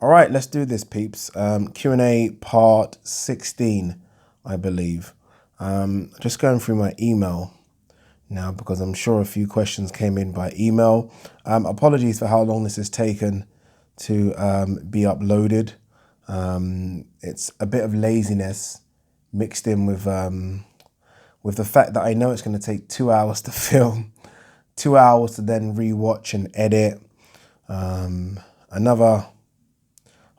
All right, let's do this, peeps. Q&A part 16, I believe. Just going through my email now because I'm sure a few questions came in by email. Apologies for how long this has taken to be uploaded. It's a bit of laziness mixed in with the fact that I know it's going to take 2 hours to film, 2 hours to then rewatch and edit, another,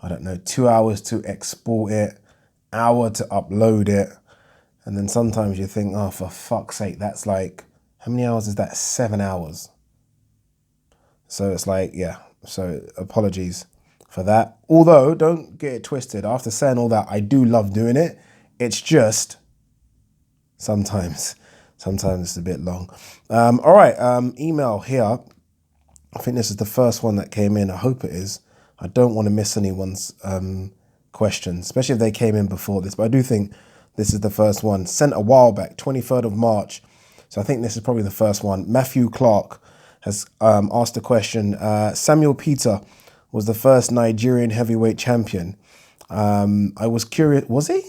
I don't know, 2 hours to export it, hour to upload it. And then sometimes you think, oh, for fuck's sake, that's like, how many hours is that? 7 hours. So it's like, yeah, so apologies for that. Although, don't get it twisted. After saying all that, I do love doing it. It's just sometimes it's a bit long. All right, email here. I think this is the first one that came in. I hope it is. I don't want to miss anyone's questions, especially if they came in before this. But I do think this is the first one. Sent a while back, 23rd of March. So I think this is probably the first one. Matthew Clark has asked a question. Samuel Peter was the first Nigerian heavyweight champion. I was curious, was he?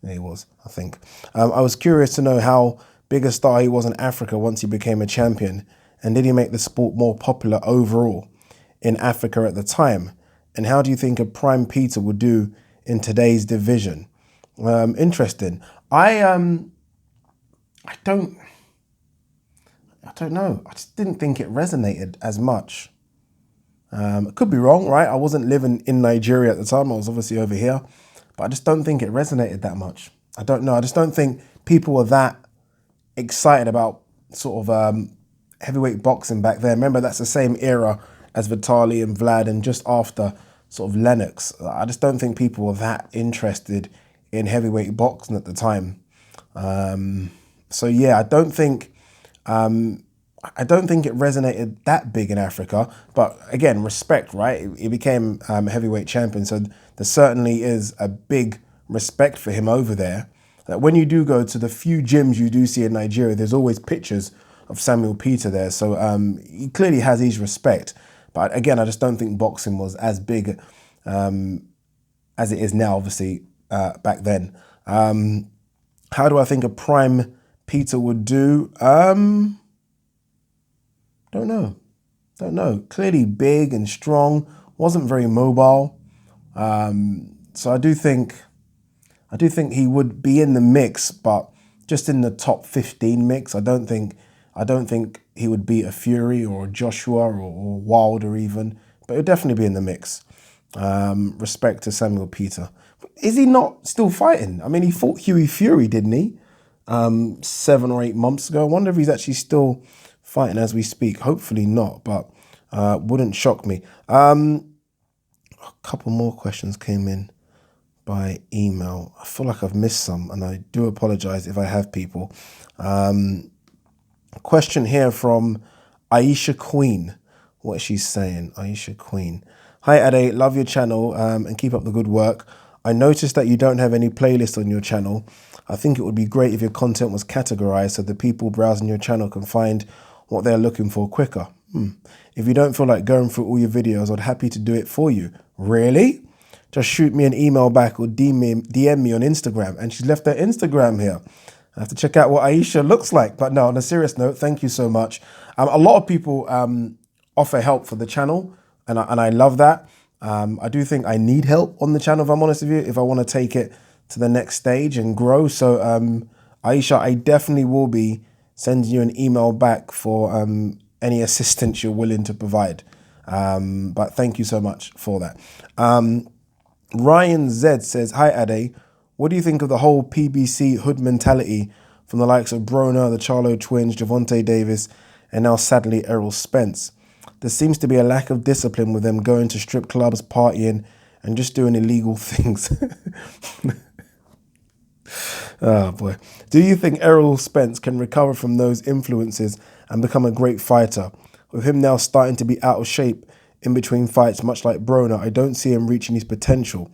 Yeah, he was, I think. I was curious to know how big a star he was in Africa once he became a champion. And did he make the sport more popular overall in Africa at the time? And how do you think a prime Peter would do in today's division? Interesting. I don't know. I just didn't think it resonated as much. It could be wrong, right? I wasn't living in Nigeria at the time. I was obviously over here. But I just don't think it resonated that much. I don't know. I just don't think people were that excited about sort of heavyweight boxing back then. Remember, that's the same era as Vitali and Vlad and just after sort of Lennox. I just don't think people were that interested in heavyweight boxing at the time. So yeah, I don't think it resonated that big in Africa. But again, respect, right? He became heavyweight champion, so there certainly is a big respect for him over there. That when you do go to the few gyms you do see in Nigeria, there's always pictures of Samuel Peter there. So he clearly has his respect. But again, I just don't think boxing was as big as it is now, obviously, back then. How do I think a prime Peter would do? Don't know. Clearly big and strong, wasn't very mobile. So I do think he would be in the mix, but just in the top 15 mix. I don't think he would beat a Fury or a Joshua or Wilder even, but he'd definitely be in the mix. Respect to Samuel Peter. Is he not still fighting? I mean, he fought Hughie Fury, didn't he? 7 or 8 months ago. I wonder if he's actually still fighting as we speak. Hopefully not, but wouldn't shock me. A couple more questions came in by email. I feel like I've missed some, and I do apologize if I have, people. Question here from Aisha Queen. What is she saying? Aisha Queen. Hi, Ade. Love your channel and keep up the good work. I noticed that you don't have any playlist on your channel. I think it would be great if your content was categorized so the people browsing your channel can find what they're looking for quicker. If you don't feel like going through all your videos, I'd happy to do it for you. Really? Just shoot me an email back or DM me on Instagram. And she's left her Instagram here. I have to check out what Aisha looks like. But no, on a serious note, thank you so much. A lot of people offer help for the channel, and I love that. I do think I need help on the channel, if I'm honest with you, if I want to take it to the next stage and grow. So Aisha, I definitely will be sending you an email back for any assistance you're willing to provide. But thank you so much for that. Ryan Z says, hi Ade, what do you think of the whole PBC hood mentality from the likes of Broner, the Charlo twins, Javonte Davis, and now sadly Errol Spence? There seems to be a lack of discipline with them going to strip clubs, partying, and just doing illegal things. Oh boy. Do you think Errol Spence can recover from those influences and become a great fighter? With him now starting to be out of shape in between fights, much like Broner, I don't see him reaching his potential.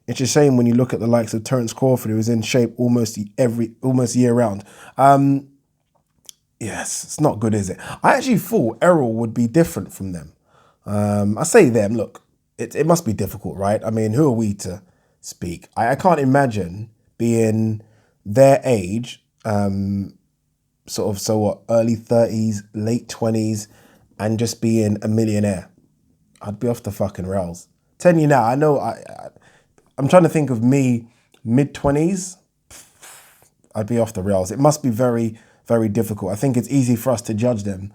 It's a shame when you look at the likes of Terence Crawford, who is in shape almost year round. Yes, it's not good, is it? I actually thought Errol would be different from them. I say them, look, it must be difficult, right? I mean, who are we to speak? I can't imagine being their age, sort of, so what, early 30s, late 20s, and just being a millionaire. I'd be off the fucking rails. Telling you now, I know I'm trying to think of me mid-20s, I'd be off the rails. It must be very, very difficult. I think it's easy for us to judge them.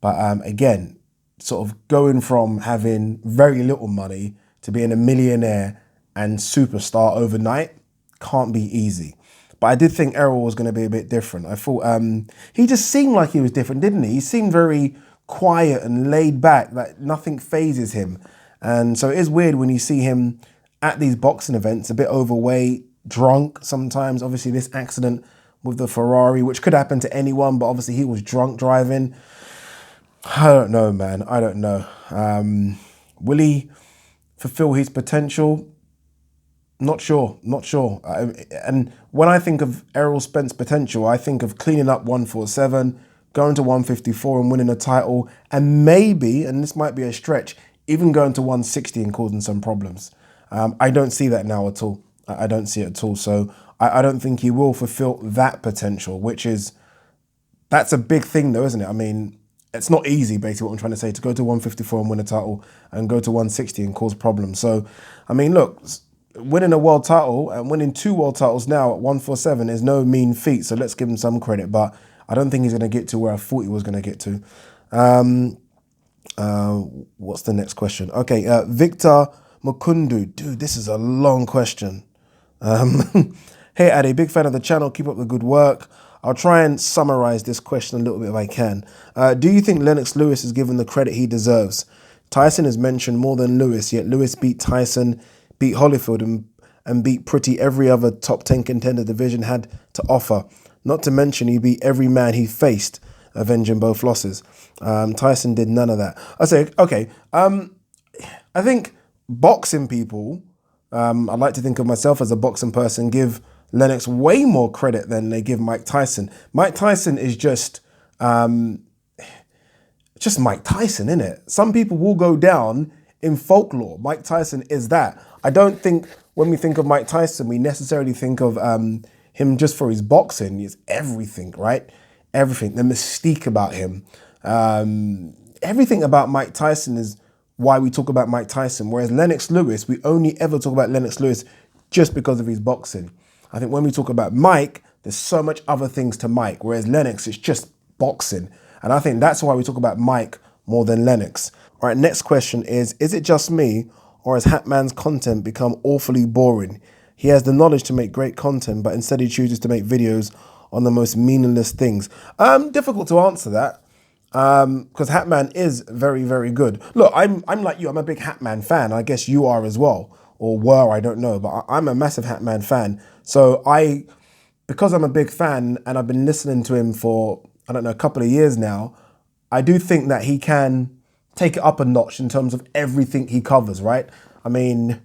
But again, sort of going from having very little money to being a millionaire and superstar overnight can't be easy. But I did think Errol was going to be a bit different. I thought he just seemed like he was different, didn't he? He seemed very quiet and laid back, like nothing phases him. And so it is weird when you see him at these boxing events, a bit overweight, drunk sometimes. Obviously, this accident with the Ferrari, which could happen to anyone, but obviously he was drunk driving. I don't know, man. I don't know. Will he fulfill his potential? Not sure. Not sure. And when I think of Errol Spence potential, I think of cleaning up 147, going to 154 and winning a title, and maybe, and this might be a stretch, even going to 160 and causing some problems. I don't see that now at all. I don't see it at all. So I don't think he will fulfill that potential, that's a big thing though, isn't it? I mean, it's not easy, basically, what I'm trying to say, to go to 154 and win a title and go to 160 and cause problems. So, I mean, look, winning a world title and winning 2 world titles now at 147 is no mean feat. So let's give him some credit, but I don't think he's going to get to where I thought he was going to get to. What's the next question? Okay, Victor Mukundu. Dude, this is a long question. Hey, Ade, big fan of the channel. Keep up the good work. I'll try and summarize this question a little bit if I can. Do you think Lennox Lewis is given the credit he deserves? Tyson is mentioned more than Lewis, yet Lewis beat Tyson, beat Holyfield, and beat pretty every other top 10 contender division had to offer. Not to mention he beat every man he faced, avenging both losses. Tyson did none of that. I say, okay, I think boxing people, I'd like to think of myself as a boxing person, give Lennox way more credit than they give Mike Tyson. Mike Tyson is just Mike Tyson, innit? Some people will go down in folklore. Mike Tyson is that. I don't think when we think of Mike Tyson, we necessarily think of him just for his boxing. He's everything, right? Everything. The mystique about him. Everything about Mike Tyson is why we talk about Mike Tyson. Whereas Lennox Lewis, we only ever talk about Lennox Lewis just because of his boxing. I think when we talk about Mike, there's so much other things to Mike, whereas Lennox is just boxing. And I think that's why we talk about Mike more than Lennox. All right, next question is it just me or has Hatman's content become awfully boring? He has the knowledge to make great content, but instead he chooses to make videos on the most meaningless things. Difficult to answer that because Hatman is very, very good. Look, I'm like you, I'm a big Hatman fan. I guess you are as well, or were, I don't know, but I'm a massive Hatman fan. So because I'm a big fan and I've been listening to him for, I don't know, a couple of years now, I do think that he can take it up a notch in terms of everything he covers, right? I mean,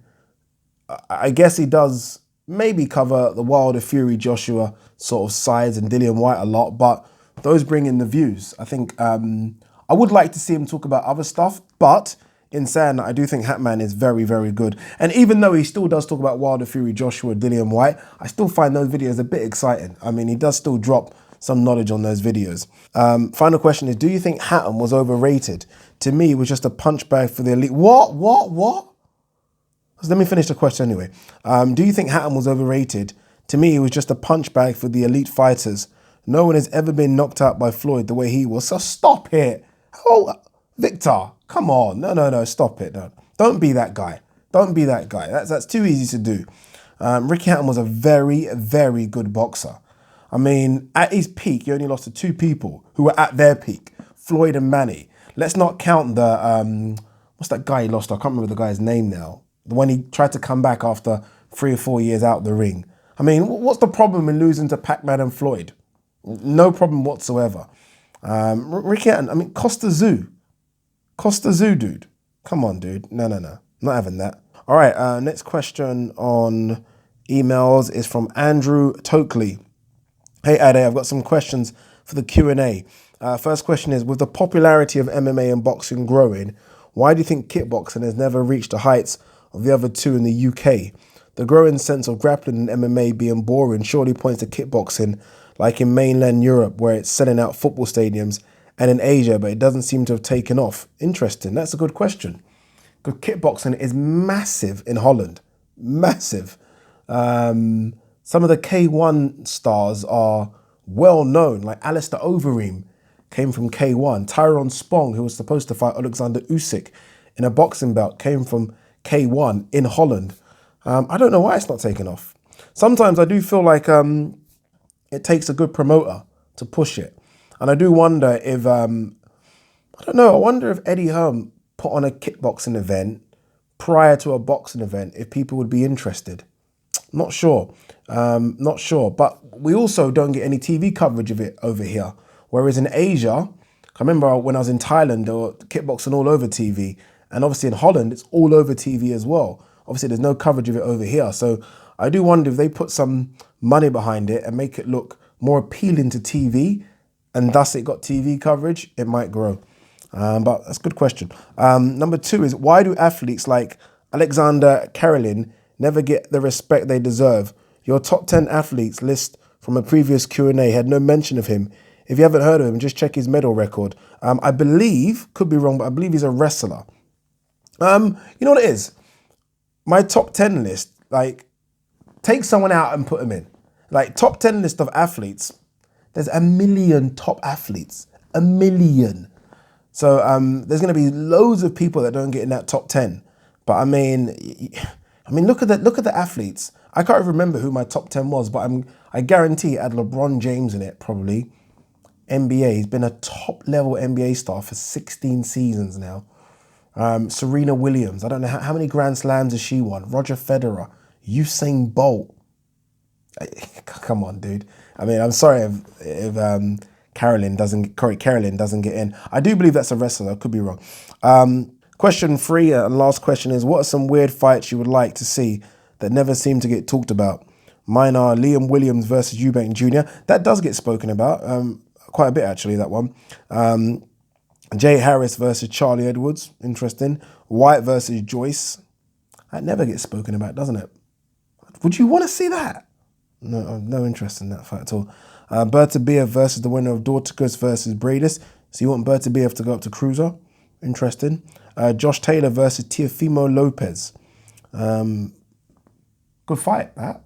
I guess he does maybe cover the Wilder Fury Joshua sort of sides and Dillian White a lot, but those bring in the views. I think I would like to see him talk about other stuff, but in saying that, I do think Hatman is very, very good. And even though he still does talk about Wilder Fury Joshua, Dillian White, I still find those videos a bit exciting. I mean, he does still drop some knowledge on those videos. Final question is, do you think Hatton was overrated? To me, it was just a punch bag for the elite. What? Let me finish the question anyway. Do you think Hatton was overrated? To me, it was just a punch bag for the elite fighters. No one has ever been knocked out by Floyd the way he was. So stop it. Oh, Victor, come on. No, stop it. No. Don't be that guy. Don't be that guy. That's too easy to do. Ricky Hatton was a very, very good boxer. I mean, at his peak, he only lost to 2 people who were at their peak, Floyd and Manny. Let's not count the, what's that guy he lost? I can't remember the guy's name now. The one he tried to come back after 3 or 4 years out the ring. I mean, what's the problem in losing to Pac-Man and Floyd? No problem whatsoever. Ricky Hatton, I mean, Costa Zoo, dude. Come on, dude. No. Not having that. All right, next question on emails is from Andrew Tokley. Hey, Ade, I've got some questions for the Q&A. First question is, with the popularity of MMA and boxing growing, Why do you think kickboxing has never reached the heights of the other two in the UK? The growing sense of grappling and MMA being boring surely points to kickboxing, like in mainland Europe, where it's selling out football stadiums, and in Asia, but it doesn't seem to have taken off. Interesting. That's a good question. Because kickboxing is massive in Holland. Massive. Some of the K1 stars are well known, like Alistair Overeem came from K1. Tyrone Spong, who was supposed to fight Alexander Usyk in a boxing bout, came from K1 in Holland. I don't know why it's not taken off. Sometimes I do feel like it takes a good promoter to push it. And I do wonder if, I don't know, I wonder if Eddie Hearn put on a kickboxing event prior to a boxing event, if people would be interested. Not sure. Not sure. But we also don't get any TV coverage of it over here. Whereas in Asia, I remember when I was in Thailand, there were kickboxing all over TV. And obviously in Holland, it's all over TV as well. Obviously, there's no coverage of it over here. So I do wonder if they put some money behind it and make it look more appealing to TV, and thus it got TV coverage, it might grow. But that's a good question. Number two is, why do athletes like Alexander Karelin never get the respect they deserve? Your top 10 athletes list from a previous Q&A had no mention of him. If you haven't heard of him, just check his medal record. I believe, could be wrong, but I believe he's a wrestler. You know what it is? My top 10 list, like, take someone out and put them in. Like, top 10 list of athletes, there's a million top athletes. A million. So there's going to be loads of people that don't get in that top 10. But I mean, look at the athletes. I can't remember who my top 10 was, but I guarantee it had LeBron James in it, probably. NBA, he's been a top level NBA star for 16 seasons now. Serena Williams, I don't know how many Grand Slams has she won. Roger Federer, Usain Bolt. Come on, dude. I mean, I'm sorry if Corey Carolyn doesn't get in. I do believe that's a wrestler. I could be wrong. Question 3 and last question is, what are some weird fights you would like to see that never seem to get talked about? Mine are Liam Williams versus Eubank Jr. That does get spoken about quite a bit, actually, that one. Jay Harris versus Charlie Edwards. Interesting. White versus Joyce. That never gets spoken about, doesn't it? Would you want to see that? No, I've no interest in that fight at all. Berta Biev versus the winner of Dorticus versus Bradis. So you want Berta Biev to go up to cruiser? Interesting. Josh Taylor versus Teofimo Lopez. Good fight, that.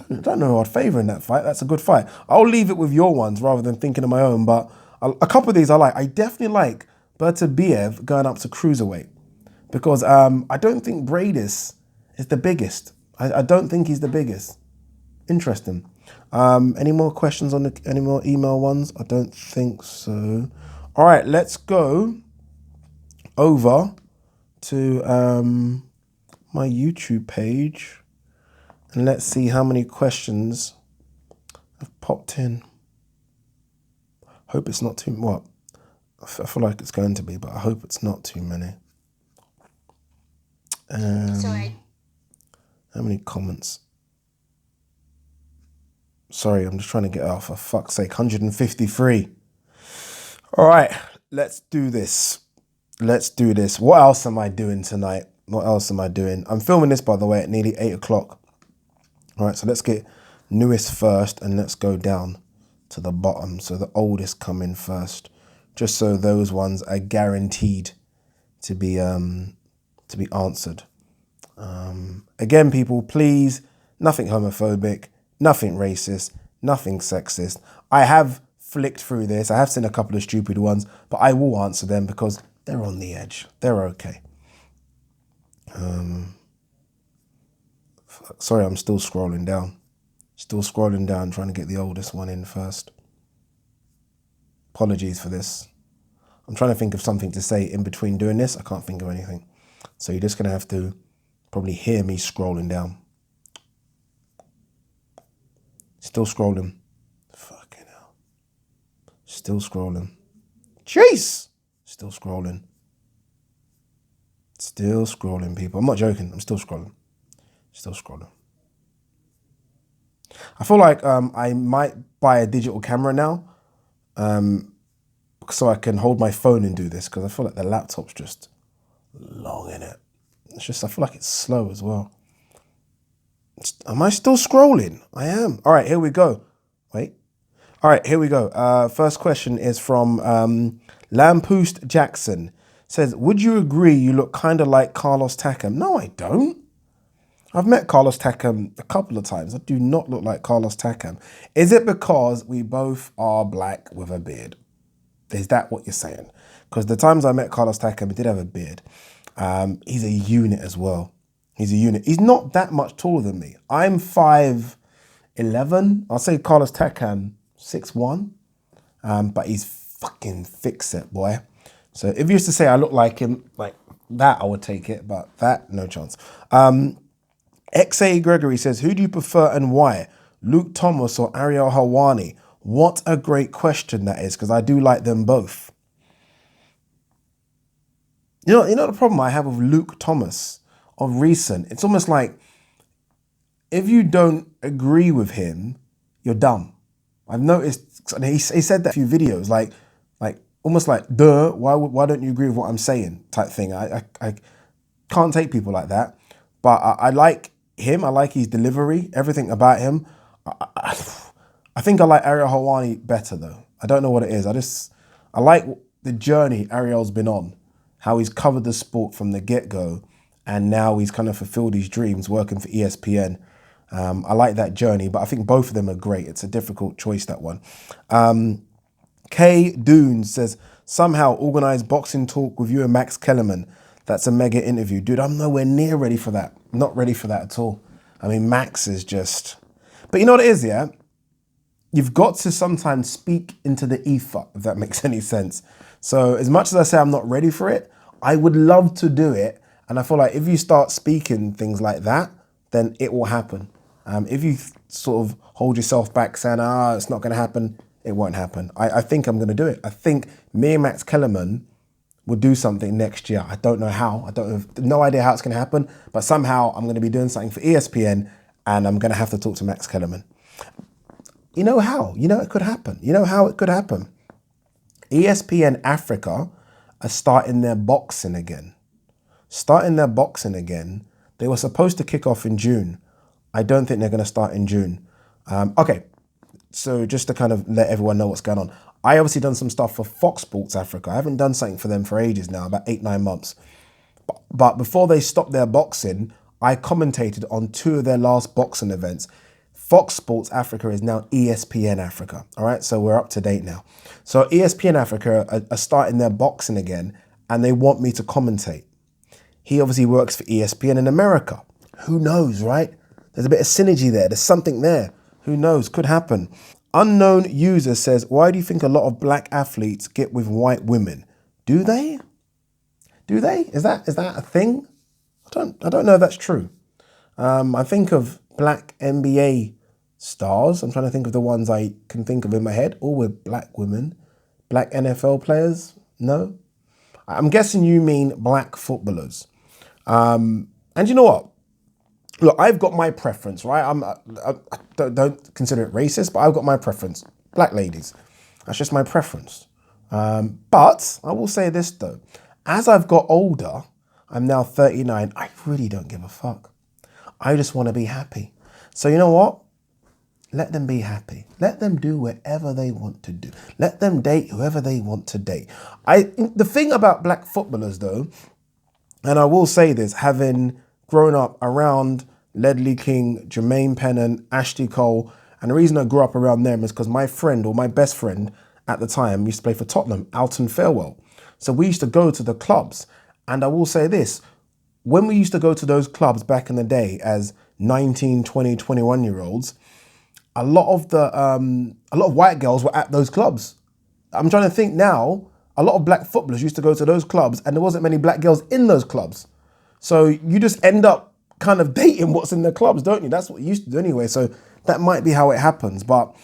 I don't know who I'd favour in that fight. That's a good fight. I'll leave it with your ones rather than thinking of my own, but a couple of these I like. I definitely like Berta Biev going up to cruiserweight because I don't think Bradis is the biggest. I don't think he's the biggest. Interesting. Any more questions on any more email ones? I don't think so. All right, let's go over to my YouTube page and let's see how many questions have popped in. Hope it's not too, what? I feel like it's going to be, but I hope it's not too many. Sorry. How many comments? Sorry, I'm just trying to get off. For fuck's sake, 153. All right, let's do this. Let's do this. What else am I doing tonight? What else am I doing? I'm filming this, by the way, at nearly 8 o'clock. All right, so let's get newest first and let's go down to the bottom. So the oldest come in first, just so those ones are guaranteed to be answered. Again, people, please, nothing homophobic, nothing racist, nothing sexist. I have flicked through this. I have seen a couple of stupid ones, but I will answer them because they're on the edge. They're okay. Sorry, I'm still scrolling down. Trying to get the oldest one in first. Apologies for this. I'm trying to think of something to say in between doing this. I can't think of anything. So you're just going to have to probably hear me scrolling down. Still scrolling. Fucking hell. Still scrolling. Jeez! Still scrolling. Still scrolling, people. I'm not joking. I'm still scrolling. Still scrolling. I feel like I might buy a digital camera now so I can hold my phone and do this, because I feel like the laptop's just long in it. It's just, I feel like it's slow as well. Am I still scrolling? I am. All right, here we go. Wait. All right, here we go. First question is from Lampoost Jackson. Says, would you agree you look kind of like Carlos Takam? No, I don't. I've met Carlos Takam a couple of times. I do not look like Carlos Takam. Is it because we both are black with a beard? Is that what you're saying? Because the times I met Carlos Takam, he did have a beard. He's a unit as well. He's a unit. He's not that much taller than me. I'm 5'11". I'll say Carlos Takam 6'1". But he's fucking fix it, boy. So if you used to say I look like him, like that, I would take it. But that, no chance. XA Gregory says, who do you prefer and why? Luke Thomas or Ariel Helwani? What a great question that is, because I do like them both. You know the problem I have with Luke Thomas of recent? It's almost like if you don't agree with him, you're dumb. I've noticed, and he said that a few videos, like almost like, duh, why don't you agree with what I'm saying type thing. I can't take people like that. But I like him. I like his delivery, everything about him. I think I like Ariel Helwani better though. I don't know what it is. I like the journey Ariel's been on, how he's covered the sport from the get-go, and now he's kind of fulfilled his dreams working for ESPN. I like that journey, but I think both of them are great. It's a difficult choice, that one. Kay Doon says, somehow organize boxing talk with you and Max Kellerman. That's a mega interview. Dude, I'm nowhere near ready for that. Not ready for that at all. I mean, Max is just... But you know what it is, yeah? You've got to sometimes speak into the ether, if that makes any sense. So as much as I say I'm not ready for it, I would love to do it. And I feel like if you start speaking things like that, then it will happen. If you sort of hold yourself back saying, it's not going to happen, it won't happen. I think I'm going to do it. I think me and Max Kellerman will do something next year. I don't know how. I don't have no idea how it's going to happen, but somehow I'm going to be doing something for ESPN and I'm going to have to talk to Max Kellerman. You know how? You know it could happen. You know how it could happen? ESPN Africa are starting their boxing again. They were supposed to kick off in June. I don't think they're going to start in June. Okay, so just to kind of let everyone know what's going on. I obviously done some stuff for Fox Sports Africa. I haven't done something for them for ages now, about 8-9 months. But before they stopped their boxing, I commentated on 2 of their last boxing events. Fox Sports Africa is now ESPN Africa. All right, so we're up to date now. So ESPN Africa are starting their boxing again, and they want me to commentate. He obviously works for ESPN in America. Who knows, right? There's a bit of synergy there. There's something there. Who knows? Could happen. Unknown user says, why do you think a lot of black athletes get with white women? Do they? Do they? Is that a thing? I don't know if that's true. I think of black NBA stars. I'm trying to think of the ones I can think of in my head, all with black women. Black NFL players? No? I'm guessing you mean black footballers. And you know what? Look, I've got my preference, right? I don't consider it racist, but I've got my preference. Black ladies. That's just my preference. But I will say this, though. As I've got older, I'm now 39, I really don't give a fuck. I just want to be happy. So you know what? Let them be happy. Let them do whatever they want to do. Let them date whoever they want to date. The thing about black footballers, though, and I will say this, having grown up around Ledley King, Jermaine Pennant, Ashley Cole, and the reason I grew up around them is because my friend, or my best friend at the time, used to play for Tottenham, Alton Farewell. So we used to go to the clubs. And I will say this, when we used to go to those clubs back in the day as 19, 20, 21-year-olds, a lot of white girls were at those clubs. I'm trying to think now, a lot of black footballers used to go to those clubs and there wasn't many black girls in those clubs. So you just end up kind of dating what's in the clubs, don't you? That's what you used to do anyway. So that might be how it happens, but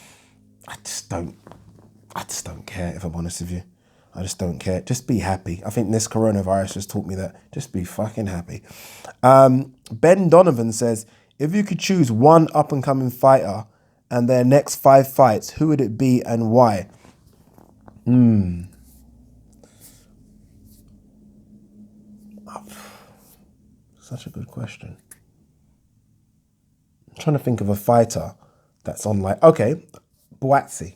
I just don't care, if I'm honest with you. I just don't care. Just be happy. I think this coronavirus just taught me that. Just be fucking happy. Ben Donovan says, if you could choose one up-and-coming fighter and their next 5 fights, who would it be and why? Such a good question. I'm trying to think of a fighter that's on like, okay, Boatsi.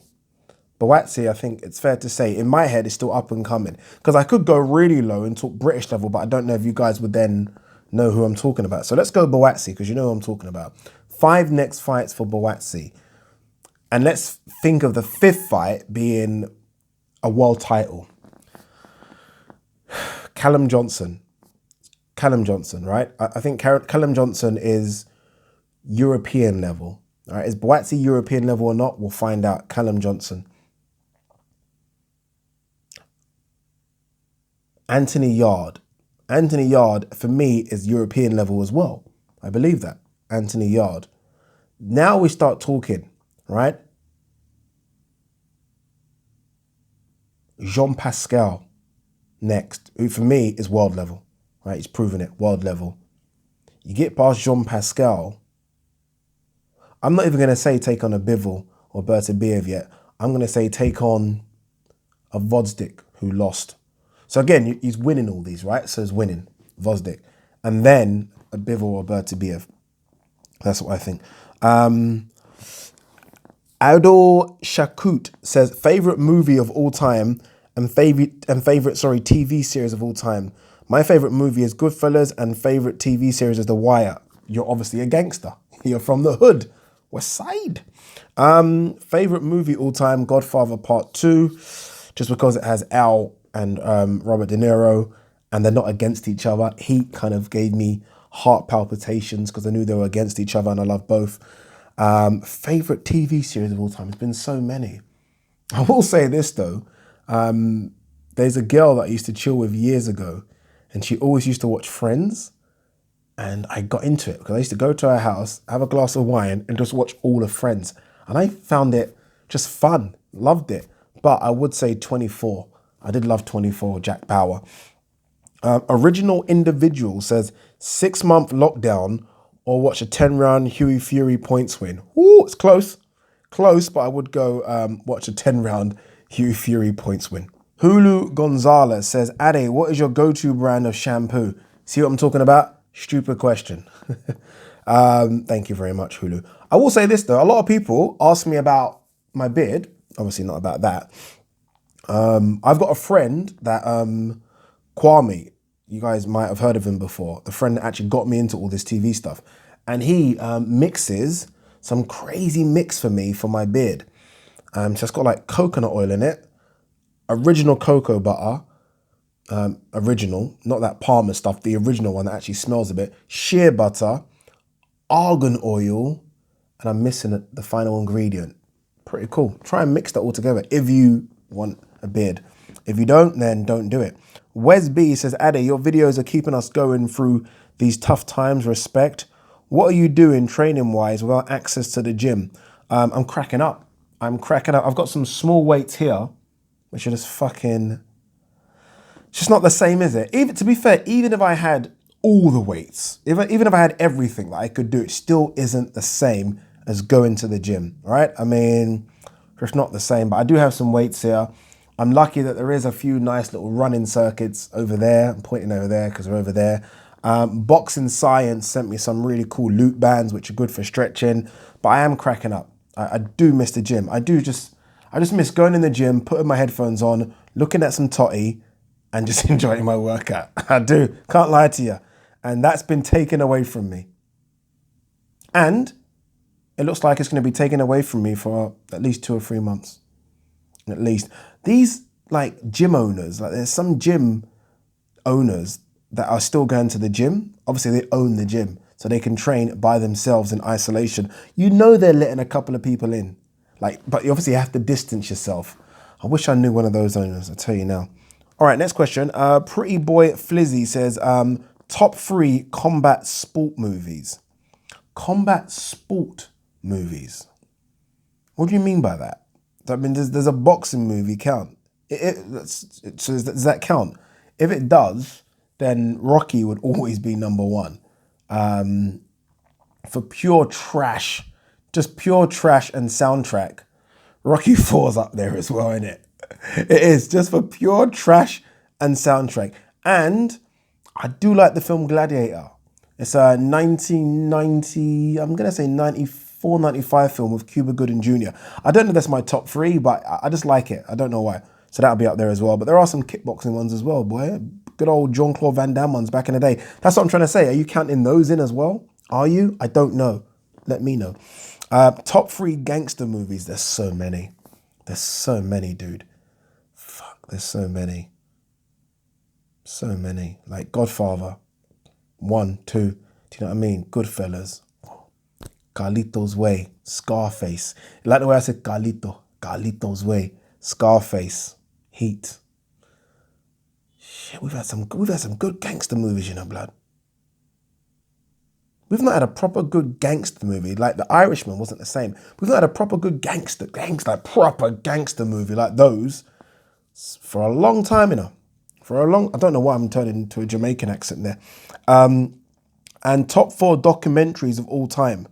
Boatsi, I think it's fair to say, in my head, is still up and coming. Because I could go really low and talk British level, but I don't know if you guys would then know who I'm talking about. So let's go Boatsi, because you know who I'm talking about. 5 next fights for Boatsi. And let's think of the 5th fight being a world title. Callum Johnson, right? I think Callum Johnson is European level. All right, is Boatsi European level or not? We'll find out. Callum Johnson. Anthony Yard. Anthony Yard, for me, is European level as well. I believe that. Anthony Yard. Now we start talking, right? Jean Pascal next, who for me is world level, right? He's proven it, world level. You get past Jean Pascal, I'm not even going to say take on a Bivol or Bertabiev yet. I'm going to say take on a Vodsdik who lost. So again, he's winning all these, right? So he's winning, Vodsdik. And then a Bivol or Bertabiev. That's what I think. Adol Shakut says, favorite movie of all time and favorite TV series of all time. My favorite movie is Goodfellas and favorite TV series is The Wire. You're obviously a gangster. You're from the hood. West Side. Favorite movie all time, Godfather Part 2, just because it has Al and Robert De Niro and they're not against each other. Heat kind of gave me heart palpitations because I knew they were against each other and I love both. Favorite TV series of all time. There's been so many. I will say this though. There's a girl that I used to chill with years ago and she always used to watch Friends and I got into it because I used to go to her house, have a glass of wine and just watch all of Friends. And I found it just fun, loved it. But I would say 24. I did love 24, Jack Bauer. Original Individual says 6-month lockdown or watch a 10-round Huey Fury points win. Ooh, it's close. Close, but I would go watch a 10-round Huey Fury points win. Hulu Gonzalez says, Ade, what is your go-to brand of shampoo? See what I'm talking about? Stupid question. Thank you very much, Hulu. I will say this though, a lot of people ask me about my beard. Obviously not about that. I've got a friend that, Kwame, you guys might have heard of him before, the friend that actually got me into all this TV stuff. And he mixes some crazy mix for me for my beard. So it's got like coconut oil in it, original cocoa butter, original, not that Palmer stuff, the original one that actually smells a bit, shea butter, argan oil, and I'm missing the final ingredient. Pretty cool. Try and mix that all together if you want a beard. If you don't, then don't do it. Wes B says, Ade, your videos are keeping us going through these tough times, respect. What are you doing training-wise without access to the gym? I'm cracking up. I've got some small weights here, which are just fucking... It's just not the same, is it? Even to be fair, even if I had all the weights, even if I had everything that I could do, it still isn't the same as going to the gym, right? I mean, it's not the same, but I do have some weights here. I'm lucky that there is a few nice little running circuits over there. I'm pointing over there because they're over there. Boxing Science sent me some really cool loop bands, which are good for stretching, but I am cracking up. I do miss the gym. I just miss going in the gym, putting my headphones on, looking at some totty and just enjoying my workout. I do, can't lie to you. And that's been taken away from me. And it looks like it's going to be taken away from me for at least 2 or 3 months. At least. These like gym owners, like there's some gym owners that are still going to the gym. Obviously they own the gym so they can train by themselves in isolation. You know they're letting a couple of people in, like, but you obviously have to distance yourself. I wish I knew one of those owners, I'll tell you now. All right, next question. Pretty Boy Flizzy says, top 3 combat sport movies. Combat sport movies. What do you mean by that? I mean, there's a boxing movie count. So does that count? If it does, then Rocky would always be number 1. For pure trash, just pure trash and soundtrack, Rocky 4's up there as well, isn't it? It is, just for pure trash and soundtrack. And I do like the film Gladiator. It's a 1990, I'm going to say 94, 95 film with Cuba Gooding Jr. I don't know if that's my top three, but I just like it. I don't know why. So that'll be up there as well. But there are some kickboxing ones as well, boy. Good old Jean-Claude Van Damme ones back in the day. That's what I'm trying to say. Are you counting those in as well? Are you? I don't know. Let me know. Top three gangster movies. There's so many. There's so many, dude. Fuck, there's so many. So many. Like Godfather. 1, 2. Do you know what I mean? Goodfellas. Carlito's Way. Scarface. You like the way I said Carlito? Carlito's Way. Scarface. Heat. Shit, we've had some good gangster movies, you know, blood. We've not had a proper good gangster movie. Like The Irishman wasn't the same. We've not had a proper good proper gangster movie like those for a long time, you know. I don't know why I'm turning into a Jamaican accent there. And top 4 documentaries of all time.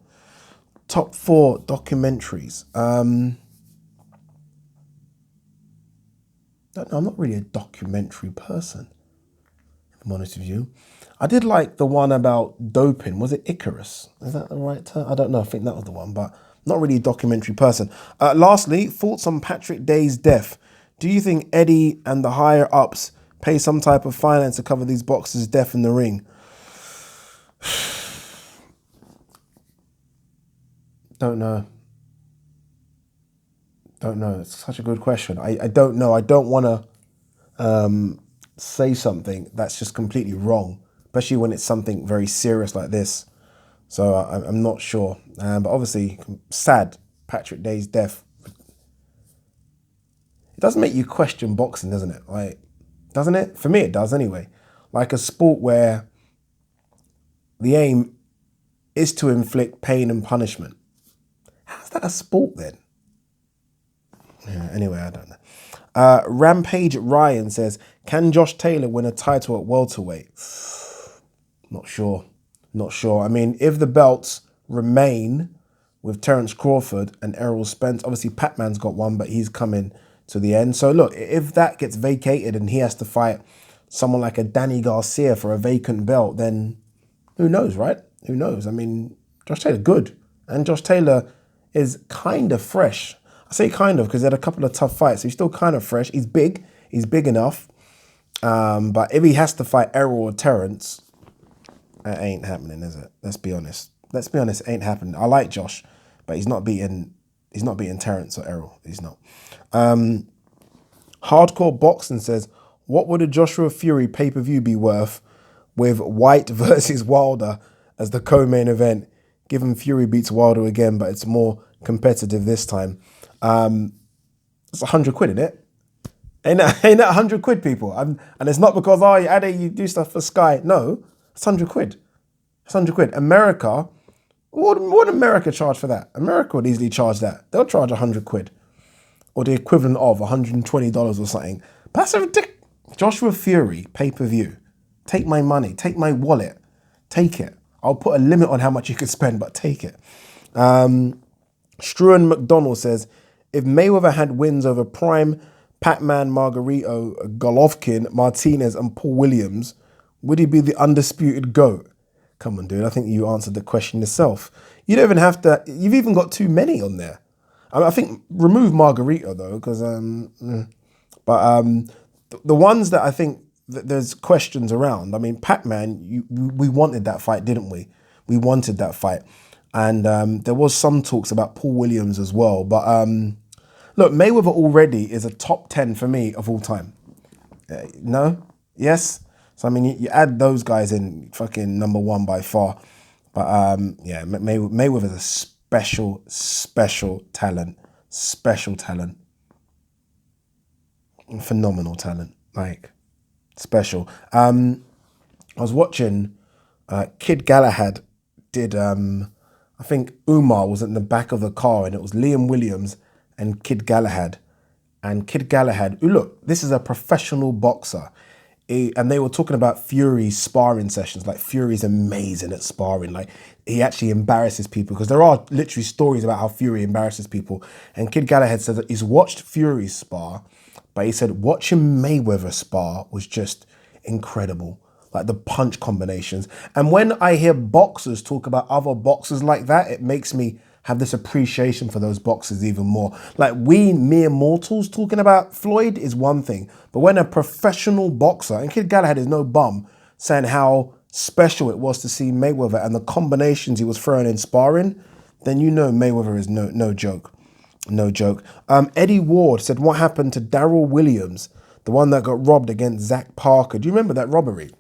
Top 4 documentaries. I'm not really a documentary person, if I'm honest with you. I did like the one about doping. Was it Icarus? Is that the right term? I don't know. I think that was the one, but not really a documentary person. Lastly, thoughts on Patrick Day's death. Do you think Eddie and the higher ups pay some type of finance to cover these boxers' death in the ring? Don't know. It's such a good question. I don't know. I don't want to say something that's just completely wrong, especially when it's something very serious like this. So I'm not sure. But obviously, sad Patrick Day's death. It does make you question boxing, doesn't it? Like, doesn't it? For me, it does anyway. Like a sport where the aim is to inflict pain and punishment. How's that a sport then? Yeah, anyway, I don't know. Rampage Ryan says, can Josh Taylor win a title at welterweight? Not sure. I mean, if the belts remain with Terence Crawford and Errol Spence, obviously Pat-Man's got one, but he's coming to the end. So look, if that gets vacated and he has to fight someone like a Danny Garcia for a vacant belt, then who knows, right? Who knows? I mean, Josh Taylor, good. And Josh Taylor is kind of fresh. I say kind of because he had a couple of tough fights. So he's still kind of fresh. He's big. He's big enough. But if he has to fight Errol or Terence, it ain't happening, is it? Let's be honest. It ain't happening. I like Josh, but he's not beating Terence or Errol. He's not. Hardcore Boxing says, what would a Joshua Fury pay-per-view be worth with White versus Wilder as the co-main event, given Fury beats Wilder again, but it's more competitive this time? It's 100 quid, isn't it? Ain't that 100 quid, people? And it's not because, Ade, you do stuff for Sky. No, it's 100 quid. It's 100 quid. America, what would America charge for that? America would easily charge that. They'll charge 100 quid. Or the equivalent of $120 or something. But that's ridiculous. Joshua Fury, pay-per-view. Take my money. Take my wallet. Take it. I'll put a limit on how much you can spend, but take it. Struan McDonald says, if Mayweather had wins over Prime, Pat-Man, Margarito, Golovkin, Martinez, and Paul Williams, would he be the undisputed GOAT? Come on, dude. I think you answered the question yourself. You don't even have to. You've even got too many on there. I think remove Margarito though, because the ones that I think that there's questions around. I mean, Pac-Man, we wanted that fight, didn't we? We wanted that fight, and there was some talks about Paul Williams as well. But look, Mayweather already is a top 10 for me of all time. No, yes. So I mean, you add those guys in, fucking number one by far. But yeah, Mayweather's a special talent. Phenomenal talent, like special. I was watching Kid Galahad did, I think Umar was in the back of the car and it was Liam Williams and Kid Galahad. And Kid Galahad, look, this is a professional boxer. And they were talking about Fury's sparring sessions. Like, Fury's amazing at sparring. Like, he actually embarrasses people, because there are literally stories about how Fury embarrasses people. And Kid Galahad said that he's watched Fury spar, but he said watching Mayweather spar was just incredible. like the punch combinations. And when I hear boxers talk about other boxers like that, it makes me have this appreciation for those boxers even more. Like, we mere mortals talking about Floyd is one thing, but when a professional boxer, and Kid Galahad is no bum, saying how special it was to see Mayweather and the combinations he was throwing in sparring, then you know Mayweather is no joke. No joke. Eddie Ward said, what happened to Darrell Williams, the one that got robbed against Zach Parker? Do you remember that robbery?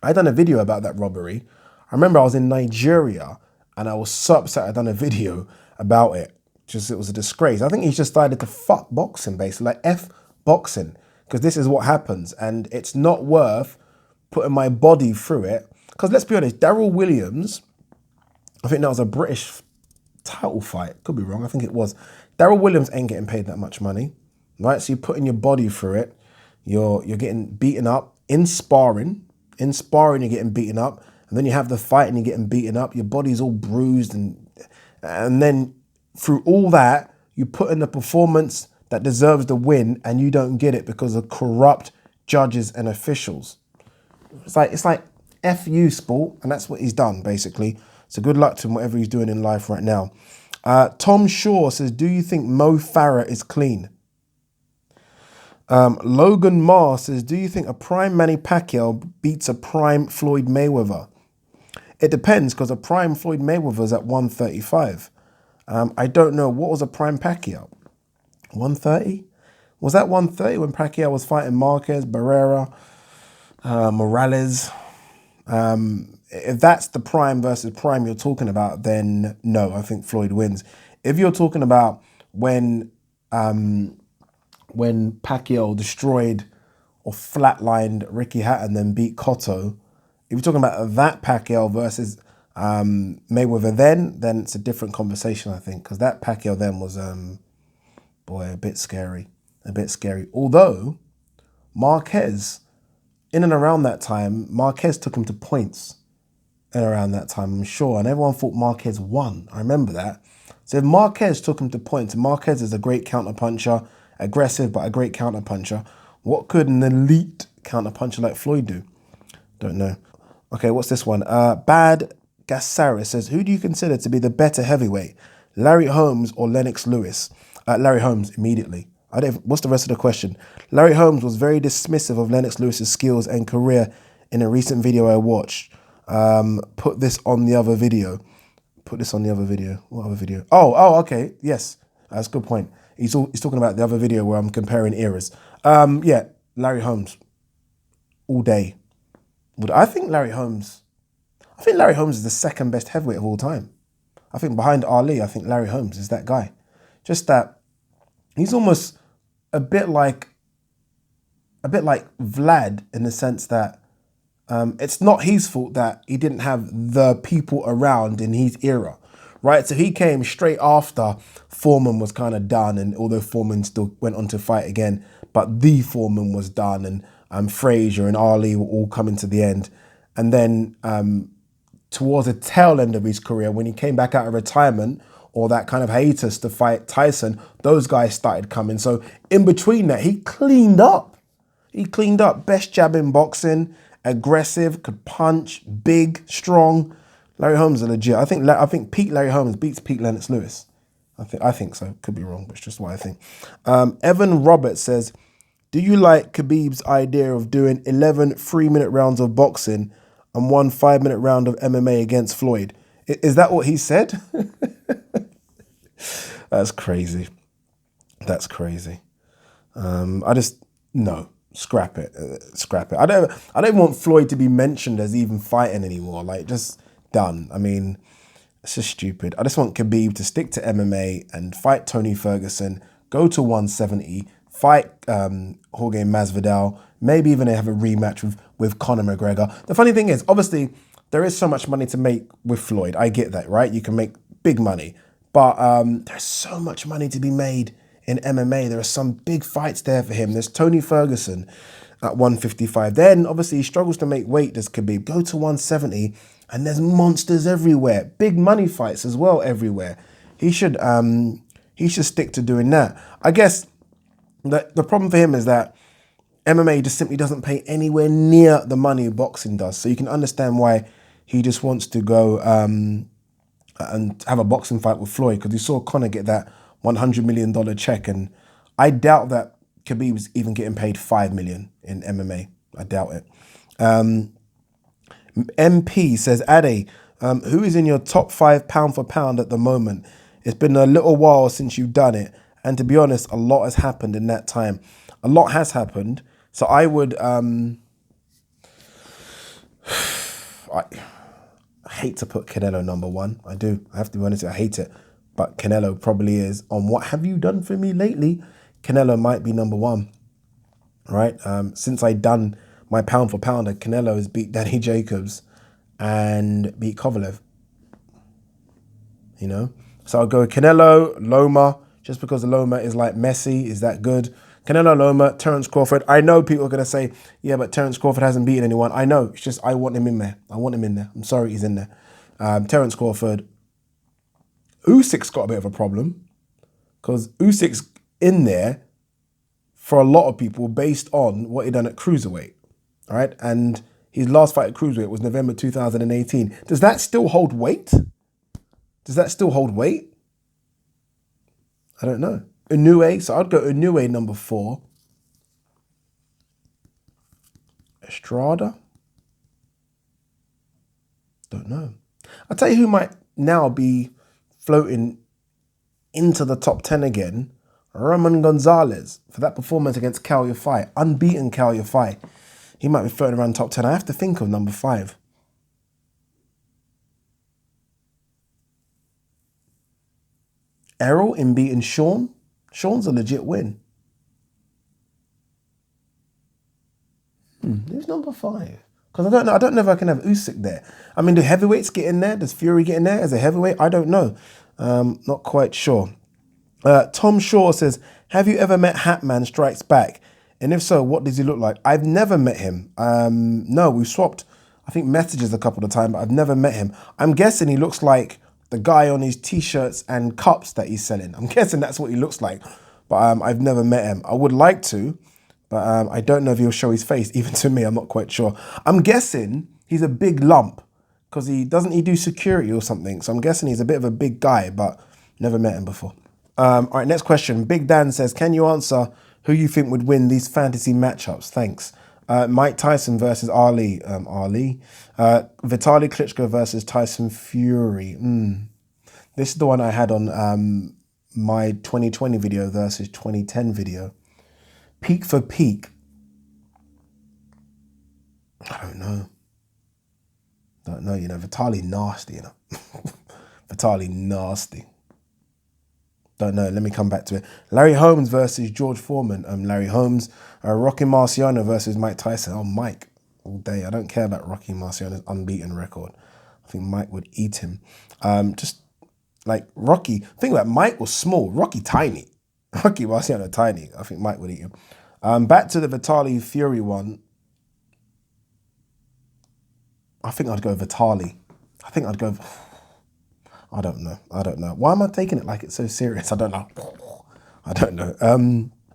I done a video about that robbery. I remember I was in Nigeria and I was so upset I done a video about it. Just, it was a disgrace. I think he's just decided to fuck boxing, basically, like F boxing, because this is what happens and it's not worth putting my body through it. Because let's be honest, Darrell Williams, I think that was a British title fight. Could be wrong, I think it was. Darrell Williams ain't getting paid that much money, right? So you're putting your body through it. You're getting beaten up in sparring. In sparring, you're getting beaten up. And then you have the fight and you're getting beaten up. Your body's all bruised. And then through all that, you put in a performance that deserves the win and you don't get it because of corrupt judges and officials. It's like F you, sport. And that's what he's done, basically. So good luck to him, whatever he's doing in life right now. Tom Shaw says, do you think Mo Farah is clean? Logan Marr says, do you think a prime Manny Pacquiao beats a prime Floyd Mayweather? It depends, because a prime Floyd Mayweather is at 135. I don't know. What was a prime Pacquiao? 130? Was that 130 when Pacquiao was fighting Marquez, Barrera, Morales? If that's the prime versus prime you're talking about, then no, I think Floyd wins. If you're talking about when Pacquiao destroyed or flatlined Ricky Hatton, then beat Cotto, if you're talking about that Pacquiao versus Mayweather then it's a different conversation, I think, because that Pacquiao then was, boy, a bit scary. Although Marquez, in and around that time, Marquez took him to points in and around that time, I'm sure, and everyone thought Marquez won. I remember that. So if Marquez took him to points, and Marquez is a great counterpuncher, aggressive but a great counterpuncher, what could an elite counterpuncher like Floyd do? Don't know. Okay, what's this one? Bad Gassaris says, who do you consider to be the better heavyweight, Larry Holmes or Lennox Lewis? Larry Holmes, immediately. What's the rest of the question? Larry Holmes was very dismissive of Lennox Lewis's skills and career in a recent video I watched. Put this on the other video. What other video? Oh, okay. Yes, that's a good point. He's talking about the other video where I'm comparing eras. Yeah, Larry Holmes, all day. I think Larry Holmes is the second best heavyweight of all time. I think behind Ali, I think Larry Holmes is that guy. Just that he's almost a bit like Vlad in the sense that it's not his fault that he didn't have the people around in his era, right? So he came straight after Foreman was kind of done, and although Foreman still went on to fight again, but the Foreman was done, and Frazier and Ali were all coming to the end. And then towards the tail end of his career, when he came back out of retirement or that kind of hiatus to fight Tyson, those guys started coming. So in between that, he cleaned up. Best jab in boxing, aggressive, could punch, big, strong. Larry Holmes is legit. I think peak Larry Holmes beats peak Lennox Lewis. I think so. Could be wrong, but it's just what I think. Evan Roberts says, do you like Khabib's idea of doing 11 3-minute rounds of boxing and 1 5-minute round of MMA against Floyd? Is that what he said? That's crazy. No, scrap it. I don't want Floyd to be mentioned as even fighting anymore. Like, just done. I mean, it's just stupid. I just want Khabib to stick to MMA and fight Tony Ferguson, go to 170, fight Jorge Masvidal, maybe even have a rematch with Conor McGregor. The funny thing is, obviously, there is so much money to make with Floyd. I get that, right? You can make big money. But there's so much money to be made in MMA. There are some big fights there for him. There's Tony Ferguson at 155. Then, obviously, he struggles to make weight, does Khabib. Go to 170, and there's monsters everywhere. Big money fights as well everywhere. He should stick to doing that. I guess the problem for him is that MMA just simply doesn't pay anywhere near the money boxing does. So you can understand why he just wants to go and have a boxing fight with Floyd, because he saw Conor get that $100 million check. And I doubt that Khabib's even getting paid $5 million in MMA. I doubt it. MP says, Ade, who is in your top 5 pound for pound at the moment? It's been a little while since you've done it. And to be honest, a lot has happened in that time. A lot has happened. So I would, I hate to put Canelo number 1. I do. I have to be honest, I hate it. But Canelo probably is. On what have you done for me lately? Canelo might be number 1, right? Since I done my pound for pound, Canelo has beat Danny Jacobs and beat Kovalev. You know? So I'll go Canelo, Loma, just because the Loma is like Messi. Is that good? Canelo, Loma, Terence Crawford. I know people are going to say, yeah, but Terence Crawford hasn't beaten anyone. I know. It's just I want him in there. I want him in there. I'm sorry he's in there. Terence Crawford. Usyk's got a bit of a problem because Usyk's in there for a lot of people based on what he done at cruiserweight, all right? And his last fight at cruiserweight was November 2018. Does that still hold weight? Does that still hold weight? I don't know. Inoue, so I'd go Inoue number 4. Estrada? Don't know. I'll tell you who might now be floating into the top 10 again. Roman Gonzalez for that performance against Cal Yafai. Unbeaten Cal Yafai. He might be floating around top 10. I have to think of number 5. Errol in beating Sean. Sean's a legit win. Who's number 5? Because I don't know if I can have Usyk there. I mean, do heavyweights get in there? Does Fury get in there as a heavyweight? I don't know. Not quite sure. Tom Shaw says, have you ever met Hatman Strikes Back? And if so, what does he look like? I've never met him. No, we've swapped, I think, messages a couple of times, but I've never met him. I'm guessing he looks like the guy on his T-shirts and cups that he's selling. I'm guessing that's what he looks like, but I've never met him. I would like to, but I don't know if he'll show his face. Even to me, I'm not quite sure. I'm guessing he's a big lump because he do security or something. So I'm guessing he's a bit of a big guy, but never met him before. All right, next question. Big Dan says, can you answer who you think would win these fantasy matchups? Thanks. Mike Tyson versus Ali. Vitaly Klitschko versus Tyson Fury. This is the one I had on my 2020 video versus 2010 video. Peak for peak. I don't know. You know, Vitaly nasty, you know. Vitaly nasty. Don't know. Let me come back to it. Larry Holmes versus George Foreman. Larry Holmes. Rocky Marciano versus Mike Tyson. Oh, Mike. All day. I don't care about Rocky Marciano's unbeaten record. I think Mike would eat him. Just like Rocky. Think about it, Mike was small. Rocky tiny. Rocky Marciano tiny. I think Mike would eat him. Back to the Vitaly Fury one. I think I'd go Vitaly. I don't know. Why am I taking it like it's so serious? I don't know.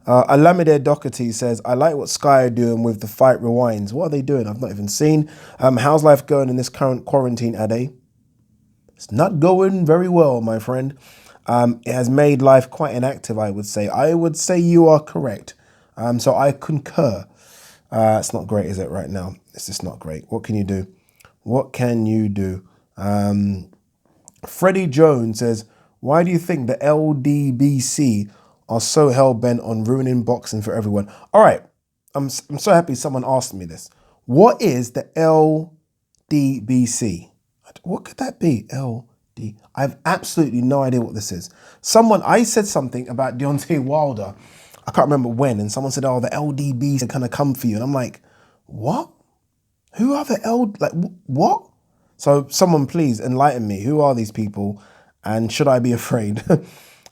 Alamide Doherty says, I like what Sky are doing with the fight rewinds. What are they doing? I've not even seen. How's life going in this current quarantine, Ade? It's not going very well, my friend. It has made life quite inactive, I would say. I would say you are correct. So I concur. It's not great, is it, right now? It's just not great. What can you do? Freddie Jones says, why do you think the LDBC are so hell-bent on ruining boxing for everyone? All right, I'm so happy someone asked me this. What is the LDBC? What could that be? LD. I have absolutely no idea what this is. I said something about Deontay Wilder. I can't remember when, and someone said, oh, the LDBs are going to come for you. And I'm like, what? Who are the what? So someone please enlighten me. Who are these people? And should I be afraid?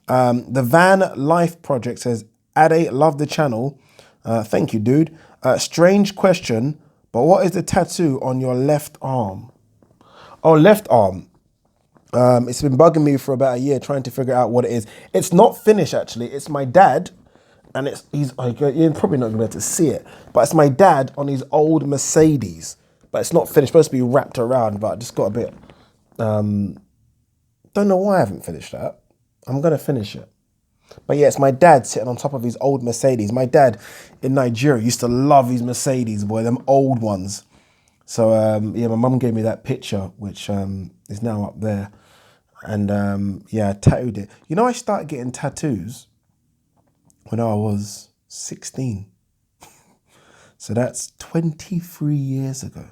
The Van Life Project says, Ade, love the channel. Thank you, dude. Strange question, but what is the tattoo on your left arm? Oh, left arm. It's been bugging me for about a year trying to figure out what it is. It's not finished, actually. It's my dad and you're probably not going to be able to see it, but it's my dad on his old Mercedes, but it's not finished. It's supposed to be wrapped around, but I just got a bit. Don't know why I haven't finished that. I'm gonna finish it. But yeah, it's my dad sitting on top of his old Mercedes. My dad in Nigeria used to love his Mercedes, boy, them old ones. So yeah, my mum gave me that picture, which is now up there. And yeah, I tattooed it. You know, I started getting tattoos when I was 16. So that's 23 years ago.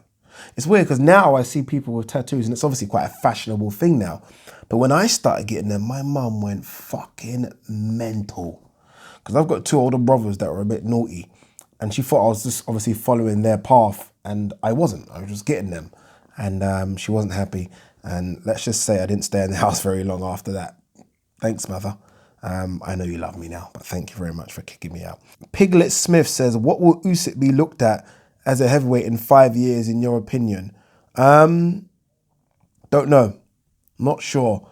It's weird because now I see people with tattoos and it's obviously quite a fashionable thing now. But when I started getting them, my mum went fucking mental. Because I've got two older brothers that were a bit naughty. And she thought I was just obviously following their path. And I wasn't. I was just getting them. And she wasn't happy. And let's just say I didn't stay in the house very long after that. Thanks, mother. I know you love me now, but thank you very much for kicking me out. Piglet Smith says, what will Usyk be looked at as a heavyweight in 5 years, in your opinion? Don't know. Not sure.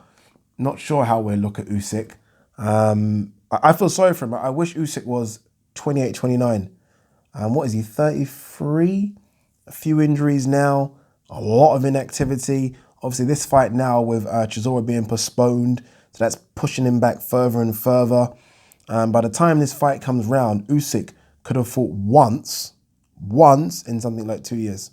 Not sure how we'll look at Usyk. I feel sorry for him. I wish Usyk was 28, 29. What is he, 33? A few injuries now. A lot of inactivity. Obviously, this fight now with Chisora being postponed, so that's pushing him back further and further. By the time this fight comes round, Usyk could have fought once in something like 2 years.